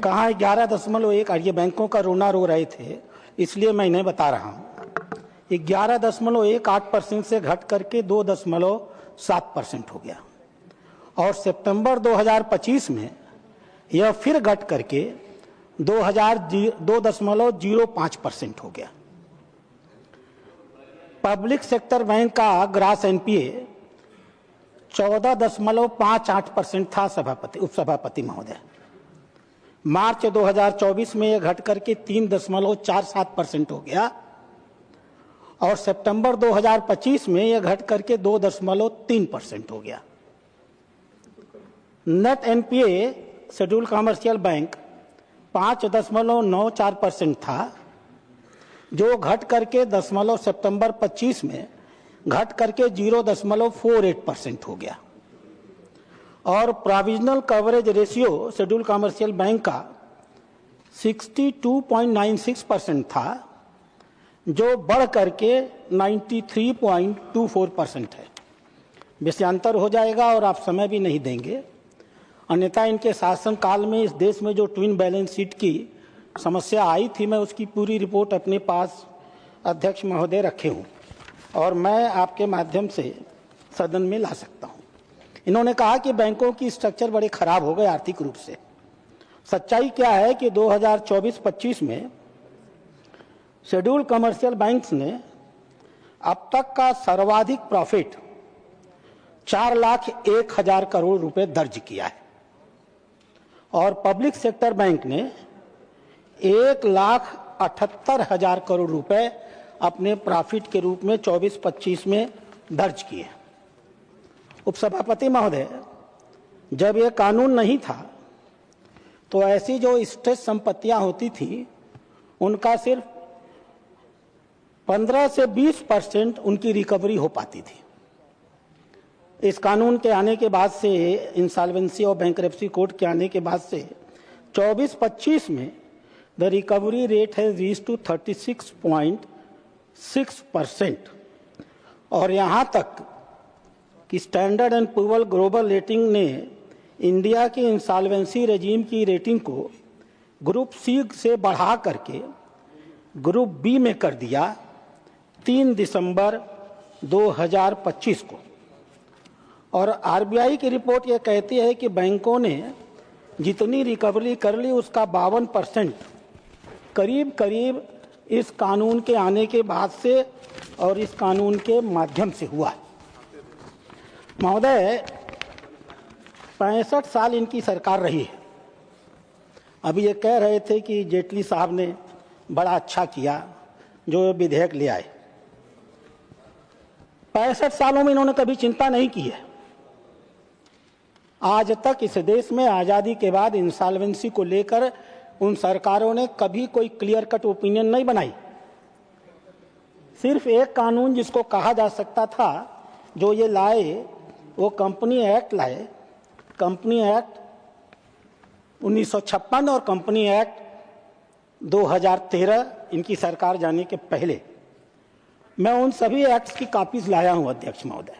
F: कहाँ 11.1, ये बैंकों का रोना रो रहे थे इसलिए मैं इन्हें बता रहा हूँ। 11.18% से घट करके 2.7% हो गया और सितंबर 2025 में यह फिर घट करके 2.05% हो गया। पब्लिक सेक्टर बैंक का ग्रास एनपीए 14.58% था उपसभापति महोदय। मार्च 2024 में यह घट करके 3.47% हो गया और सितंबर 2025 में यह घट करके 2.3% हो गया। Net NPA schedule commercial bank 5.94% था जो घट करके सितंबर 25 में घट करके 0.48% हो गया और provisional coverage ratio schedule commercial bank का 62.96% था जो बढ़ करके 93.24% है। विषयांतर हो जाएगा और आप समय भी नहीं देंगे, अन्यथा इनके शासनकाल में इस देश में जो ट्विन बैलेंस शीट की समस्या आई थी, मैं उसकी पूरी रिपोर्ट अपने पास अध्यक्ष महोदय रखे हूँ और मैं आपके माध्यम से सदन में ला सकता हूँ। इन्होंने कहा कि बैंकों की स्ट्रक्चर बड़े खराब हो गए आर्थिक रूप से। सच्चाई क्या है कि 2024-25 में शेड्यूल कमर्शियल बैंक्स ने अब तक का सर्वाधिक प्रॉफिट 4,01,000 करोड़ रुपए दर्ज किया है और पब्लिक सेक्टर बैंक ने 1,78,000 करोड़ रुपए अपने प्रॉफिट के रूप में 24-25 में दर्ज किए। उपसभापति महोदय, जब यह कानून नहीं था तो ऐसी जो स्ट्रेस संपत्तियां होती थी उनका सिर्फ 15 से 20% उनकी रिकवरी हो पाती थी। इस कानून के आने के बाद से, इंसॉल्वेंसी और बैंकरप्सी कोड के आने के बाद से 24-25 में the recovery rate has reached to 36.6% और यहाँ तक कि standard and poor global rating ने इंडिया की इंसॉल्वेंसी रेजिम की रेटिंग को ग्रुप सी से बढ़ा करके ग्रुप बी में कर दिया 3 दिसंबर 2025 को। और आरबीआई की रिपोर्ट ये कहती है कि बैंकों ने जितनी रिकवरी कर ली उसका 52% करीब करीब इस कानून के आने के बाद से और इस कानून के माध्यम से हुआ है। महोदय, 65 साल इनकी सरकार रही है। अभी ये कह रहे थे कि जेटली साहब ने बड़ा अच्छा किया जो विधेयक ले आए। 65 सालों में इन्होंने कभी चिंता नहीं की है। आज तक इस देश में आज़ादी के बाद इंसॉल्वेंसी को लेकर उन सरकारों ने कभी कोई क्लियर कट ओपिनियन नहीं बनाई। सिर्फ एक कानून जिसको कहा जा सकता था जो ये लाए वो कंपनी एक्ट लाए, कंपनी एक्ट 1956 और कंपनी एक्ट 2013 इनकी सरकार जाने के पहले। मैं उन सभी एक्ट्स की कॉपीज लाया हूं अध्यक्ष महोदय।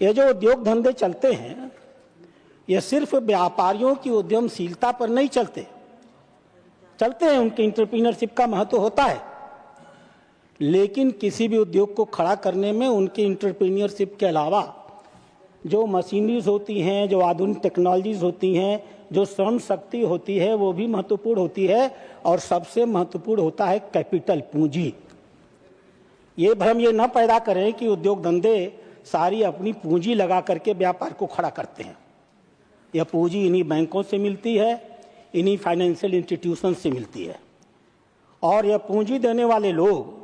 F: ये जो उद्योग धंधे चलते हैं ये सिर्फ व्यापारियों की उद्यमशीलता पर नहीं चलते हैं, उनके इंटरप्रीनरशिप का महत्व होता है, लेकिन किसी भी उद्योग को खड़ा करने में उनके इंटरप्रीनियरशिप के अलावा जो मशीनरीज होती हैं, जो आधुनिक टेक्नोलॉजीज होती हैं, जो श्रम शक्ति होती है वो भी महत्वपूर्ण होती है और सबसे महत्वपूर्ण होता है कैपिटल, पूंजी। ये भ्रम ये न पैदा करें कि उद्योग धंधे सारी अपनी पूंजी लगा करके व्यापार को खड़ा करते हैं। यह पूंजी इन्हीं बैंकों से मिलती है, इन्हीं फाइनेंशियल इंस्टीट्यूशन से मिलती है। और यह पूंजी देने वाले लोग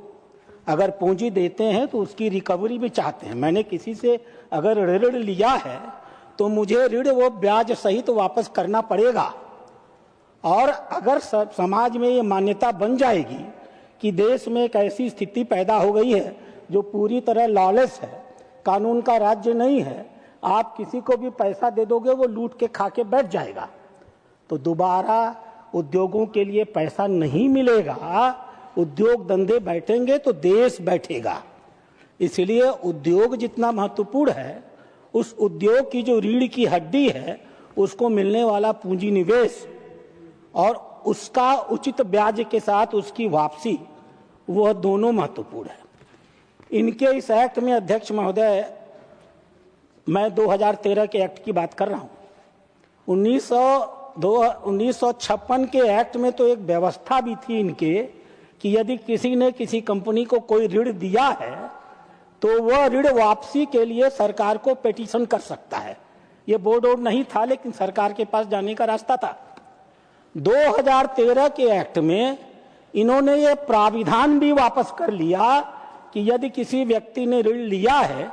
F: अगर पूंजी देते हैं तो उसकी रिकवरी भी चाहते हैं। मैंने किसी से अगर ऋण लिया है तो मुझे ऋण वो ब्याज सहित तो वापस करना पड़ेगा। और अगर समाज में ये मान्यता बन जाएगी कि देश में एक ऐसी स्थिति पैदा हो गई है जो पूरी तरह लॉलेस है, कानून का राज्य नहीं है, आप किसी को भी पैसा दे दोगे वो लूट के खा के बैठ जाएगा, तो दोबारा उद्योगों के लिए पैसा नहीं मिलेगा। उद्योग धंधे बैठेंगे तो देश बैठेगा। इसलिए उद्योग जितना महत्वपूर्ण है, उस उद्योग की जो रीढ़ की हड्डी है उसको मिलने वाला पूंजी निवेश और उसका उचित ब्याज के साथ उसकी वापसी, वह दोनों महत्वपूर्ण है। इनके इस एक्ट में अध्यक्ष महोदय, मैं 2013 के एक्ट की बात कर रहा हूं। 1956 के एक्ट में तो एक व्यवस्था भी थी इनके कि यदि किसी ने किसी कंपनी को कोई ऋण दिया है तो वह ऋण वापसी के लिए सरकार को पिटीशन कर सकता है। यह बोर्ड और नहीं था, लेकिन सरकार के पास जाने का रास्ता था। 2013 के एक्ट में इन्होंने ये प्राविधान भी वापस कर लिया कि यदि किसी व्यक्ति ने ऋण लिया है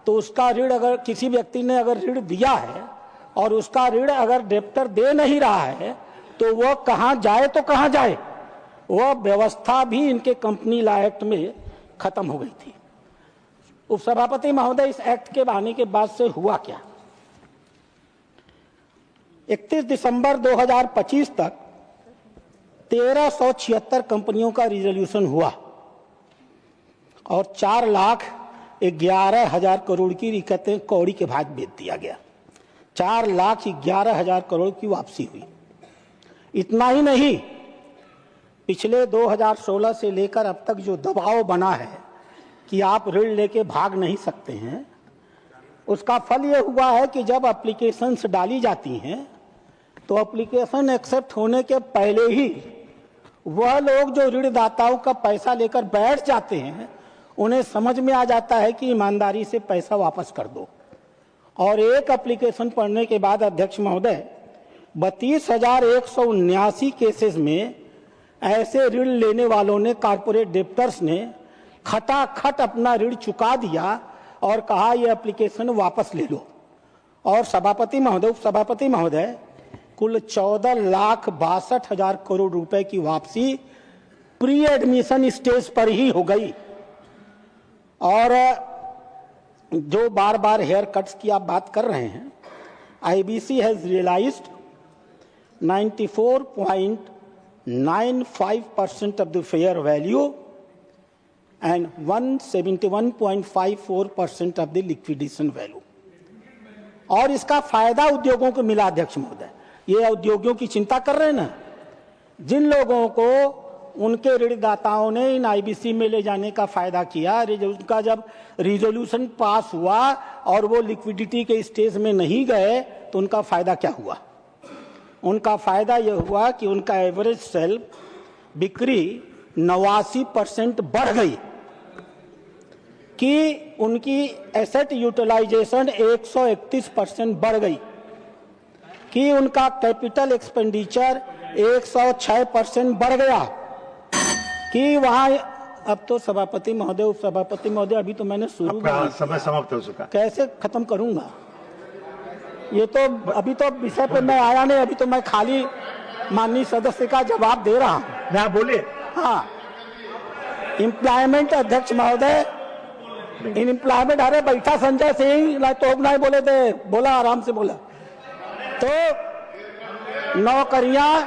F: तो उसका ऋण, अगर किसी व्यक्ति ने अगर ऋण दिया है और उसका ऋण अगर डेप्टर दे नहीं रहा है तो वह कहां जाए तो कहां जाए, वह व्यवस्था भी इनके कंपनी लॉ एक्ट में खत्म हो गई थी। उपसभापति महोदय, इस एक्ट के आने के बाद से हुआ क्या? 31 दिसंबर 2025 तक 1376 कंपनियों का रिजोल्यूशन हुआ और 4,11,000 करोड़ की कहते हैं कौड़ी के भाग बेच दिया गया। 4,11,000 करोड़ की वापसी हुई। इतना ही नहीं, पिछले 2016 से लेकर अब तक जो दबाव बना है कि आप ऋण लेके भाग नहीं सकते हैं, उसका फल यह हुआ है कि जब एप्लीकेशंस डाली जाती हैं तो एप्लीकेशन एक्सेप्ट होने के पहले ही वह लोग जो ऋणदाताओं का पैसा लेकर बैठ जाते हैं, उन्हें समझ में आ जाता है कि ईमानदारी से पैसा वापस कर दो। और एक एप्लीकेशन पढ़ने के बाद अध्यक्ष महोदय, 32,179 केसेस में ऐसे ऋण लेने वालों ने, कारपोरेट डेप्टर्स ने खटाखट अपना ऋण चुका दिया और कहा यह एप्लीकेशन वापस ले लो। और सभापति महोदय, उपसभापति महोदय, कुल 14,62,000 करोड़ रुपए की वापसी प्री एडमिशन स्टेज पर ही हो गई। और जो बार बार हेयर कट्स की आप बात कर रहे हैं, IBC has realized 94.95% of the fair value and 171.54% of the liquidation value। और इसका फायदा उद्योगों को मिला। अध्यक्ष महोदय, ये उद्योगों की चिंता कर रहे हैं ना, जिन लोगों को उनके ऋणदाताओं ने इन आईबीसी में ले जाने का फायदा किया, उनका जब रिजोल्यूशन पास हुआ और वो लिक्विडिटी के स्टेज में नहीं गए तो उनका फायदा क्या हुआ? उनका फायदा यह हुआ कि उनका एवरेज सेल बिक्री 89% बढ़ गई, कि उनकी एसेट यूटिलाइजेशन 131% बढ़ गई, कि उनका कैपिटल एक्सपेंडिचर 106% बढ़ गया, कि वहां अब तो सभापति महोदय, उपसभापति महोदय, अभी तो मैंने शुरू में
B: समय समाप्त हो चुका,
F: कैसे खत्म करूंगा? ये तो अभी तो विषय पे मैं आया नहीं, अभी तो मैं खाली माननीय सदस्य का जवाब दे रहा हूं।
B: ना बोलिए।
F: हाँ, एम्प्लॉयमेंट अध्यक्ष महोदय, इन एम्प्लॉयमेंट, अरे बैठा संजय सिंह तो नहीं बोले थे, बोला आराम से बोला। तो नौकरियां,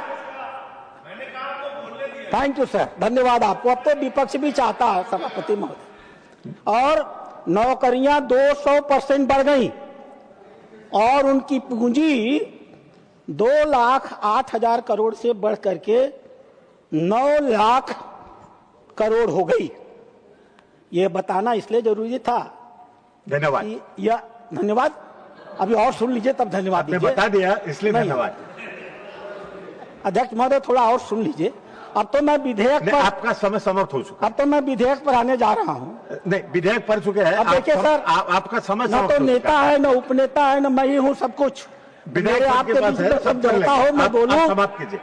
F: थैंक यू सर, धन्यवाद आपको। अब तो विपक्ष भी चाहता है सभापति महोदय। और नौकरियां 200% बढ़ गई और उनकी पूंजी 2,08,000 करोड़ से बढ़ करके 9 लाख करोड़ हो गई। ये बताना इसलिए जरूरी था।
B: धन्यवाद।
F: या धन्यवाद, अभी और सुन लीजिए तब धन्यवाद दीजिए।
B: बता दिया इसलिए धन्यवाद।
F: अध्यक्ष महोदय, थोड़ा और सुन लीजिए। अब तो मैं विधेयक
B: नहीं,
F: पर
B: आपका समय समाप्त हो चुका
F: अब तो मैं विधेयक पर आने जा रहा हूँ।
B: नहीं, विधेयक पढ़ चुके हैं।
F: अब देखिए सर,
B: आपका समय
F: न
B: समाप्त
F: तो
B: हो चुका
F: नेता है, न उपनेता है, न मैं ही हूँ सब कुछ।
B: विधेयक
F: मेरे
B: आपके
F: आपके
B: पास
F: बीच
B: है,
F: में
B: सब
F: समझौता हो, मैं बोलूँ।
B: समाप्त कीजिए।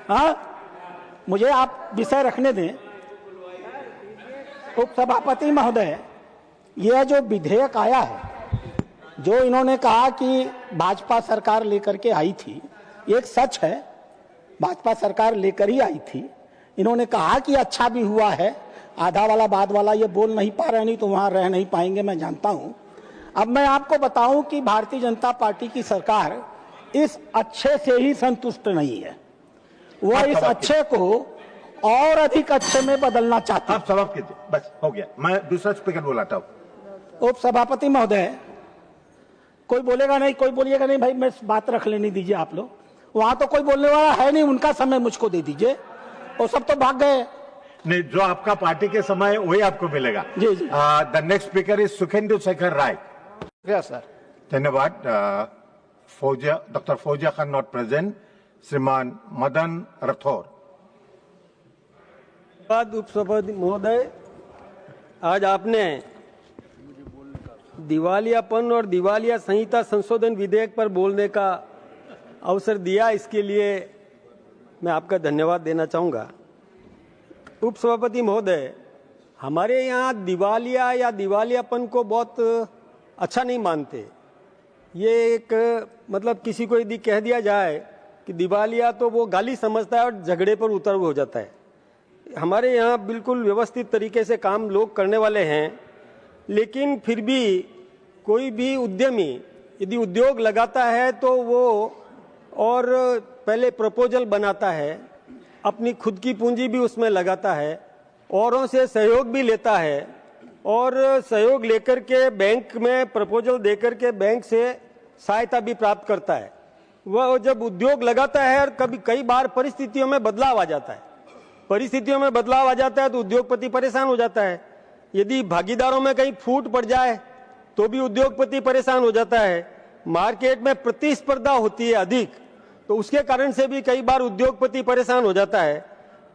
F: हाँ, मुझे आप विषय रखने दें। उपसभापति महोदय, यह जो विधेयक आया है, जो इन्होंने कहा कि भाजपा सरकार लेकर के आई थी, ये एक सच है, भाजपा सरकार लेकर ही आई थी। इन्होंने कहा कि अच्छा भी हुआ है, आधा वाला बाद वाला ये बोल नहीं पा रहे, नहीं तो वहां रह नहीं पाएंगे, मैं जानता हूं। अब मैं आपको बताऊं कि भारतीय जनता पार्टी की सरकार इस अच्छे से ही संतुष्ट नहीं है, वह इस अच्छे को और अधिक अच्छे में बदलना चाहती है।
B: आप समाप्त कीजिए, बस हो गया। मैं दूसरा स्पीकर बुलाता हूं।
F: उप सभापति महोदय, कोई बोलेगा नहीं, कोई बोलिएगा नहीं, भाई मैं बात रख लेने दीजिए आप लोग। वहां तो कोई बोलने वाला है नहीं, उनका समय मुझको दे दीजिए। वो सब तो भाग गए।
B: नहीं, जो आपका पार्टी के समय वही आपको मिलेगा।
F: जी जी।
B: The next speaker is Sukhendu Sekhar Ray.
F: Yes sir.
B: धन्यवाद। Doctor Fauzia Khan not present. श्रीमान मदन राठौर।
G: धन्यवाद उपसभापति महोदय, आज आपने दिवालियापन और दिवालिया संहिता संशोधन विधेयक पर बोलने का अवसर दिया, इसके लिए मैं आपका धन्यवाद देना चाहूँगा। उपसभापति महोदय, हमारे यहाँ दिवालिया या दिवालियापन को बहुत अच्छा नहीं मानते। ये एक मतलब किसी को यदि कह दिया जाए कि दिवालिया, तो वो गाली समझता है और झगड़े पर उतर हो जाता है। हमारे यहाँ बिल्कुल व्यवस्थित तरीके से काम लोग करने वाले हैं, लेकिन फिर भी कोई भी उद्यमी यदि उद्योग लगाता है तो वो और पहले प्रपोजल बनाता है, अपनी खुद की पूंजी भी उसमें लगाता है, औरों से सहयोग भी लेता है, और सहयोग लेकर के बैंक में प्रपोजल देकर के बैंक से सहायता भी प्राप्त करता है। वह जब उद्योग लगाता है और कई बार परिस्थितियों में बदलाव आ जाता है, परिस्थितियों में बदलाव आ जाता है तो उद्योगपति परेशान हो जाता है। यदि भागीदारों में कहीं फूट पड़ जाए तो भी उद्योगपति परेशान हो जाता है। मार्केट में प्रतिस्पर्धा होती है अधिक, तो उसके कारण से भी कई बार उद्योगपति परेशान हो जाता है।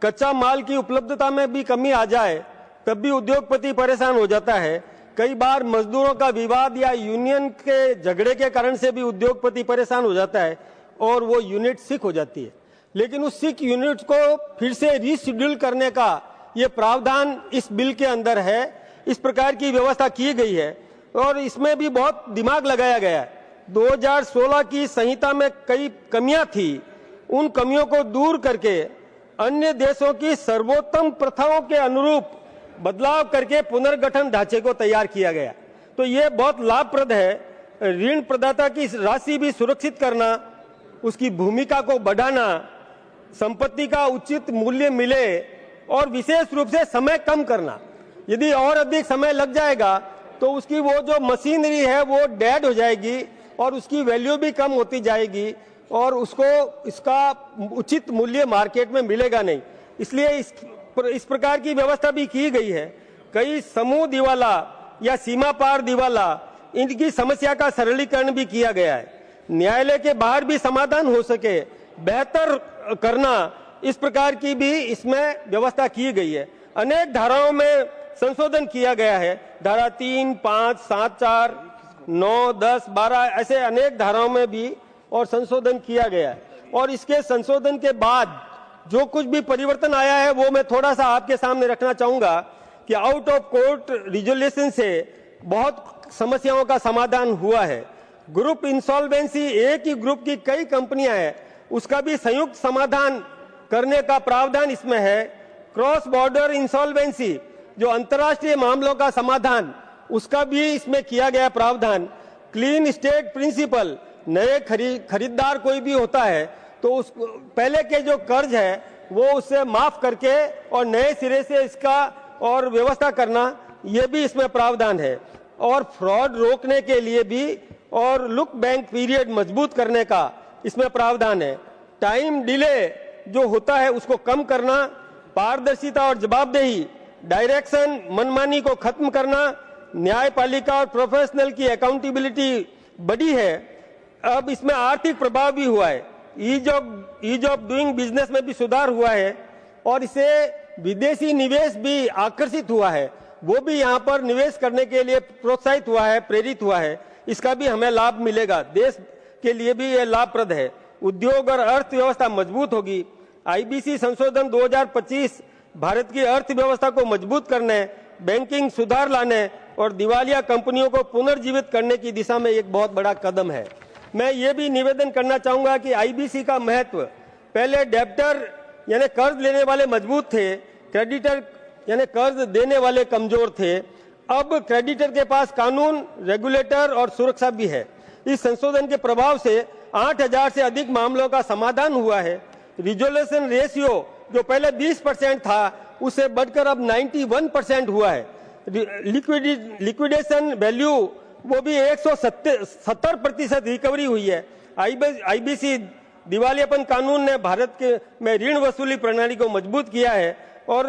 G: कच्चा माल की उपलब्धता में भी कमी आ जाए तब भी उद्योगपति परेशान हो जाता है। कई बार मजदूरों का विवाद या यूनियन के झगड़े के कारण से भी उद्योगपति परेशान हो जाता है और वो यूनिट सिक हो जाती है। लेकिन उस सिक यूनिट को फिर से रीशेड्यूल करने का ये प्रावधान इस बिल के अंदर है। इस प्रकार की व्यवस्था की गई है और इसमें भी बहुत दिमाग लगाया गया है। 2016 की संहिता में कई कमियां थी, उन कमियों को दूर करके अन्य देशों की सर्वोत्तम प्रथाओं के अनुरूप बदलाव करके पुनर्गठन ढांचे को तैयार किया गया। तो ये बहुत लाभप्रद है। ऋण प्रदाता की राशि भी सुरक्षित करना, उसकी भूमिका को बढ़ाना, संपत्ति का उचित मूल्य मिले और विशेष रूप से समय कम करना। यदि और अधिक समय लग जाएगा तो उसकी वो जो मशीनरी है वो डेड हो जाएगी और उसकी वैल्यू भी कम होती जाएगी और उसको इसका उचित मूल्य मार्केट में मिलेगा नहीं। इसलिए इस प्रकार की व्यवस्था भी की गई है। कई समूह दिवाला या सीमा पार दिवाला, इनकी समस्या का सरलीकरण भी किया गया है। न्यायालय के बाहर भी समाधान हो सके, बेहतर करना, इस प्रकार की भी इसमें व्यवस्था की गई है। अनेक धाराओं में संशोधन किया गया है। धारा 3, 5, 7, 4, 9, 10, 12 ऐसे अनेक धाराओं में भी और संशोधन किया गया है। और इसके संशोधन के बाद जो कुछ भी परिवर्तन आया है वो मैं थोड़ा सा आपके सामने रखना चाहूंगा कि आउट ऑफ कोर्ट रिजोल्यूशन से बहुत समस्याओं का समाधान हुआ है। ग्रुप इंसॉल्वेंसी, एक ही ग्रुप की कई कंपनियां हैं, उसका भी संयुक्त समाधान करने का प्रावधान इसमें है। क्रॉस बॉर्डर इंसॉल्वेंसी, जो अंतर्राष्ट्रीय मामलों का समाधान, उसका भी इसमें किया गया प्रावधान। क्लीन स्टेट प्रिंसिपल, नए खरीदार कोई भी होता है तो उस पहले के जो कर्ज है वो उससे माफ करके और नए सिरे से इसका और व्यवस्था करना, ये भी इसमें प्रावधान है। और फ्रॉड रोकने के लिए भी और लुक बैंक पीरियड मजबूत करने का इसमें प्रावधान है। टाइम डिले जो होता है उसको कम करना, पारदर्शिता और जवाबदेही, डायरेक्शन, मनमानी को खत्म करना, न्यायपालिका और प्रोफेशनल की अकाउंटेबिलिटी बढ़ी है। अब इसमें आर्थिक प्रभाव भी हुआ है। ईज ऑफ डूइंग बिजनेस में भी सुधार हुआ है। और इससे विदेशी निवेश भी आकर्षित हुआ है, वो भी यहाँ पर निवेश करने के लिए प्रोत्साहित हुआ है, प्रेरित हुआ है। इसका भी हमें लाभ मिलेगा, देश के लिए भी ये लाभप्रद है। उद्योग और अर्थव्यवस्था मजबूत होगी। आईबीसी संशोधन 2025 भारत की अर्थव्यवस्था को मजबूत करने, बैंकिंग सुधार लाने और दिवालिया कंपनियों को पुनर्जीवित करने की दिशा में एक बहुत बड़ा कदम है। मैं ये भी निवेदन करना चाहूंगा कि आईबीसी का महत्व, पहले डेब्टर यानी कर्ज लेने वाले मजबूत थे, क्रेडिटर यानी कर्ज देने वाले कमजोर थे। अब क्रेडिटर के पास कानून, रेगुलेटर और सुरक्षा भी है। इस संशोधन के प्रभाव से 8000 से अधिक मामलों का समाधान हुआ है। रिजोल्यूशन रेशियो जो पहले 20% था, उससे बढ़कर अब 91% हुआ है। लिक्विडेशन वैल्यू वो भी 170% रिकवरी हुई है। आईबीसी दिवालियापन कानून ने भारत के में ऋण वसूली प्रणाली को मजबूत किया है। और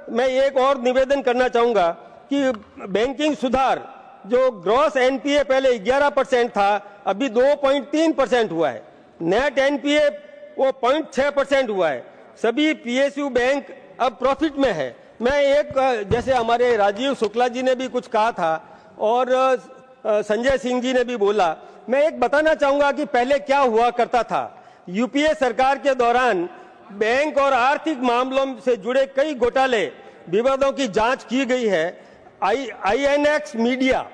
G: मैं एक और निवेदन करना चाहूंगा कि बैंकिंग सुधार, जो ग्रॉस एनपीए पहले 11% था, अभी 2.3% हुआ है। नेट एनपीए वो 0.6% हुआ है। सभी पीएसयू बैंक अब प्रॉफिट में है। मैं एक, जैसे हमारे राजीव शुक्ला जी ने भी कुछ कहा था और संजय सिंह जी ने भी बोला, मैं एक बताना चाहूंगा कि पहले क्या हुआ करता था। यूपीए सरकार के दौरान बैंक और आर्थिक मामलों से जुड़े कई घोटाले, विवादों की जांच की गई है। आईएनएक्स मीडिया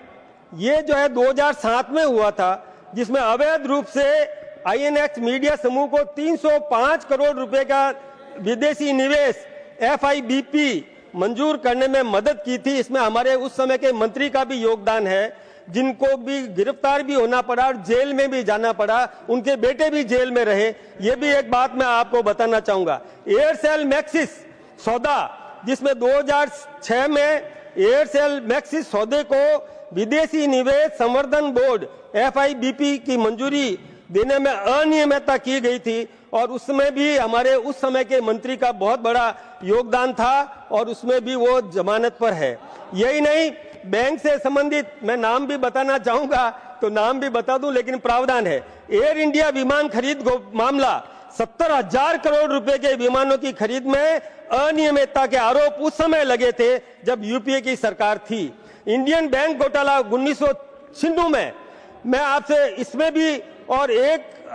G: ये जो है 2007 में हुआ था, जिसमें अवैध रूप से आईएनएक्स मीडिया समूह को 305 करोड़ रुपए का विदेशी निवेश एफआईबीपी मंजूर करने में मदद की थी। इसमें हमारे उस समय के मंत्री का भी योगदान है, जिनको भी गिरफ्तार भी होना पड़ा और जेल में भी जाना पड़ा। उनके बेटे भी जेल में रहे। ये भी एक बात मैं आपको बताना चाहूंगा। एयरसेल मैक्सिस सौदा, जिसमें 2006 में एयरसेल मैक्सिस सौदे को विदेशी निवेश संवर्धन बोर्ड एफआईबीपी की मंजूरी देने में अनियमितता की गई थी और उसमें भी हमारे उस समय के मंत्री का बहुत बड़ा योगदान था और उसमें भी वो जमानत पर है। यही नहीं, बैंक से संबंधित मैं नाम भी बताना चाहूंगा तो नाम भी बता दूं, लेकिन प्रावधान है। एयर इंडिया विमान खरीद मामला, 70,000 करोड़ रुपए के विमानों की खरीद में अनियमितता के आरोप उस समय लगे थे जब यूपीए की सरकार थी। इंडियन बैंक घोटाला 1996 में, मैं आपसे इसमें भी, और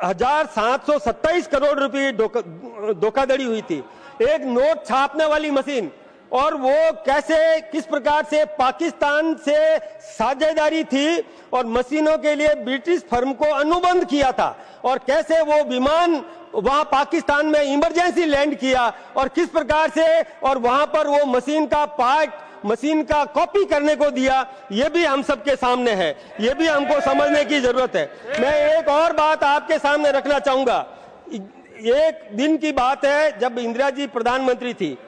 G: 1727 करोड़ रुपए धोखाधड़ी हुई थी। एक नोट छापने वाली मशीन, और वो कैसे, किस प्रकार से पाकिस्तान से साझेदारी थी और मशीनों के लिए ब्रिटिश फर्म को अनुबंध किया था, और कैसे वो विमान वहां पाकिस्तान में इमरजेंसी लैंड किया और किस प्रकार से, और वहां पर वो मशीन का पार्ट, मशीन का कॉपी करने को दिया। ये भी हम सबके सामने है, ये भी हमको समझने की जरूरत है। मैं एक और बात आपके सामने रखना चाहूंगा। एक दिन की बात है जब इंदिरा जी प्रधानमंत्री थी,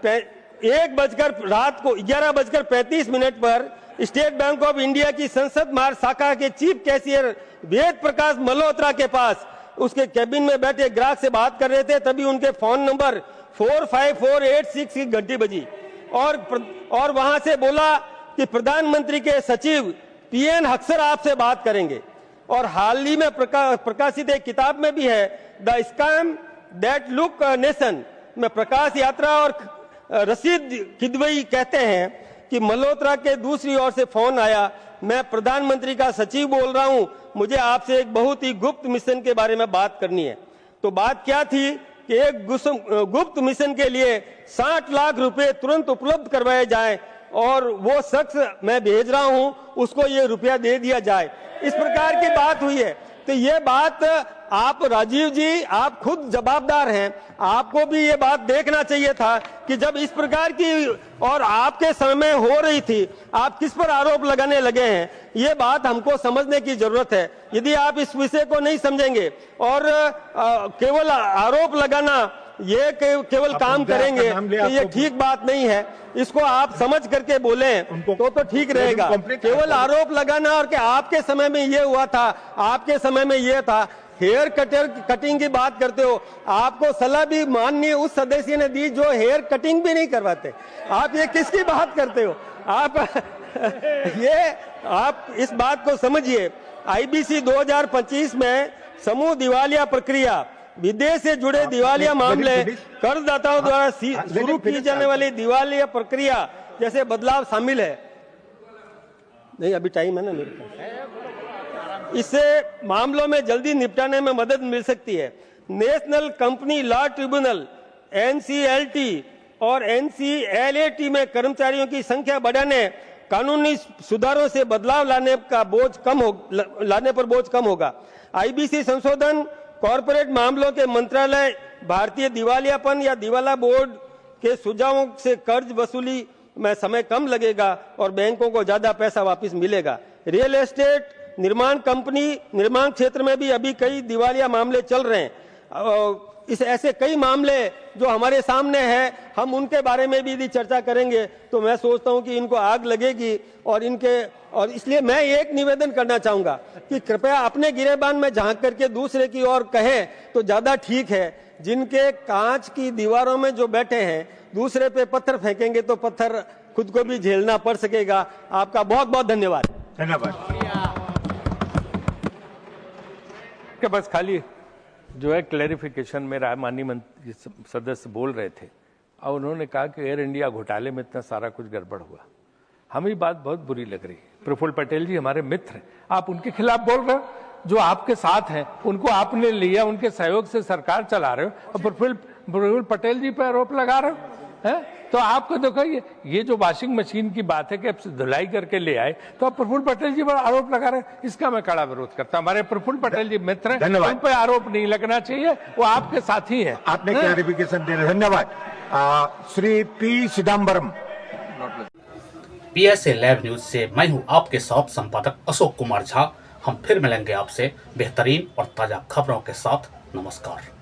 G: 11:35 पर स्टेट बैंक ऑफ इंडिया की संसद मार्ग शाखा के चीफ कैशियर वेद प्रकाश मल्होत्रा के पास उसके कैबिन में बैठे ग्राहक से बात कर रहे थे। तभी उनके फोन नंबर 45486 की घंटी बजी और वहां से बोला कि प्रधानमंत्री के सचिव पीएन हक्सर आपसे बात करेंगे। और हाल ही में प्रकाशित एक किताब में भी है, the scam that look nation में प्रकाश यात्रा और रशीद किदवई कहते हैं कि मल्होत्रा के दूसरी ओर से फोन आया, मैं प्रधानमंत्री का सचिव बोल रहा हूं, मुझे आपसे एक बहुत ही गुप्त मिशन के बारे में बात करनी है। तो बात क्या थी कि एक गुप्त मिशन के लिए 60 लाख रुपए तुरंत उपलब्ध करवाए जाएं और वो शख्स मैं भेज रहा हूं, उसको ये रुपया दे दिया जाए। इस प्रकार की बात हुई है। तो ये बात आप राजीव जी, आप खुद जवाबदार हैं, आपको भी ये बात देखना चाहिए था कि जब इस प्रकार की और आपके समय में हो रही थी, आप किस पर आरोप लगाने लगे हैं, ये बात हमको समझने की जरूरत है। यदि आप इस विषय को नहीं समझेंगे और केवल आरोप लगाना ये केवल काम करेंगे तो ये ठीक बात नहीं है। इसको आप समझ करके बोलें तो ठीक रहेगा। केवल आरोप लगाना और कि आपके समय में ये हुआ था, आपके समय में ये था, हेयर कटिंग की बात करते हो। आपको सलाह भी माननीय उस सदस्य ने दी जो हेयर कटिंग भी नहीं करवाते। आप ये किसकी बात करते हो? आप इस बात को समझिए। आईबीसी 2025 में समूह दिवालिया प्रक्रिया विदेश से जुड़े दिवालिया मामले करदाताओं द्वारा शुरू की जाने वाली दिवालिया प्रक्रिया जैसे बदलाव शामिल है। नहीं, अभी टाइम है ना मेरे पास। इससे मामलों में जल्दी निपटाने में मदद मिल सकती है। National company law tribunal NCLT और NCLAT में कर्मचारियों की संख्या बढ़ाने, कानूनी सुधारों से बदलाव लाने पर बोझ कम होगा। IBC संशोधन, कॉरपोरेट मामलों के मंत्रालय, भारतीय दिवालियापन या दिवाला बोर्ड के सुझावों से कर्ज वसूली में समय कम लगेगा और बैंकों को ज्यादा पैसा वापस मिलेगा। रियल एस्टेट, निर्माण कंपनी, निर्माण क्षेत्र में भी अभी कई दिवालिया मामले चल रहे हैं। ऐसे कई मामले जो हमारे सामने हैं, हम उनके बारे में भी यदि चर्चा करेंगे तो मैं सोचता हूं कि इनको आग लगेगी। और इसलिए मैं एक निवेदन करना चाहूंगा कि कृपया अपने गिरेबान में झांक करके दूसरे की ओर कहें तो ज्यादा ठीक है। जिनके कांच की दीवारों में जो बैठे हैं, दूसरे पे पत्थर फेंकेंगे तो पत्थर खुद को भी झेलना पड़ सकेगा। आपका बहुत बहुत धन्यवाद।
C: के बस खाली जो है क्लैरिफिकेशन, मेरा माननीय मंत्री सदस्य बोल रहे थे और उन्होंने कहा कि एयर इंडिया घोटाले में इतना सारा कुछ गड़बड़ हुआ। हमें बात बहुत बुरी लग रही है। प्रफुल्ल पटेल जी हमारे मित्र हैं, आप उनके खिलाफ बोल रहे हो। जो आपके साथ हैं उनको आपने लिया, उनके सहयोग से सरकार चला रहे हो और प्रफुल्ल पटेल जी पर आरोप लगा रहे हो है? तो आपको देखो ये जो वॉशिंग मशीन की बात है कि अब धुलाई करके ले आए, तो आप प्रफुल्ल पटेल जी पर आरोप लगा रहे हैं। इसका मैं कड़ा विरोध करता हूं। हमारे प्रफुल्ल पटेल जी मित्र हैं, उन पर आरोप नहीं लगना चाहिए, वो आपके साथी हैं।
B: आपने क्लैरिफिकेशन दे रहे, धन्यवाद। Shri P Chidambaram.
A: PSA live news से मैं हूं आपके साथ संपादक अशोक कुमार झा। हम फिर मिलेंगे आपसे बेहतरीन और ताजा खबरों के साथ। नमस्कार।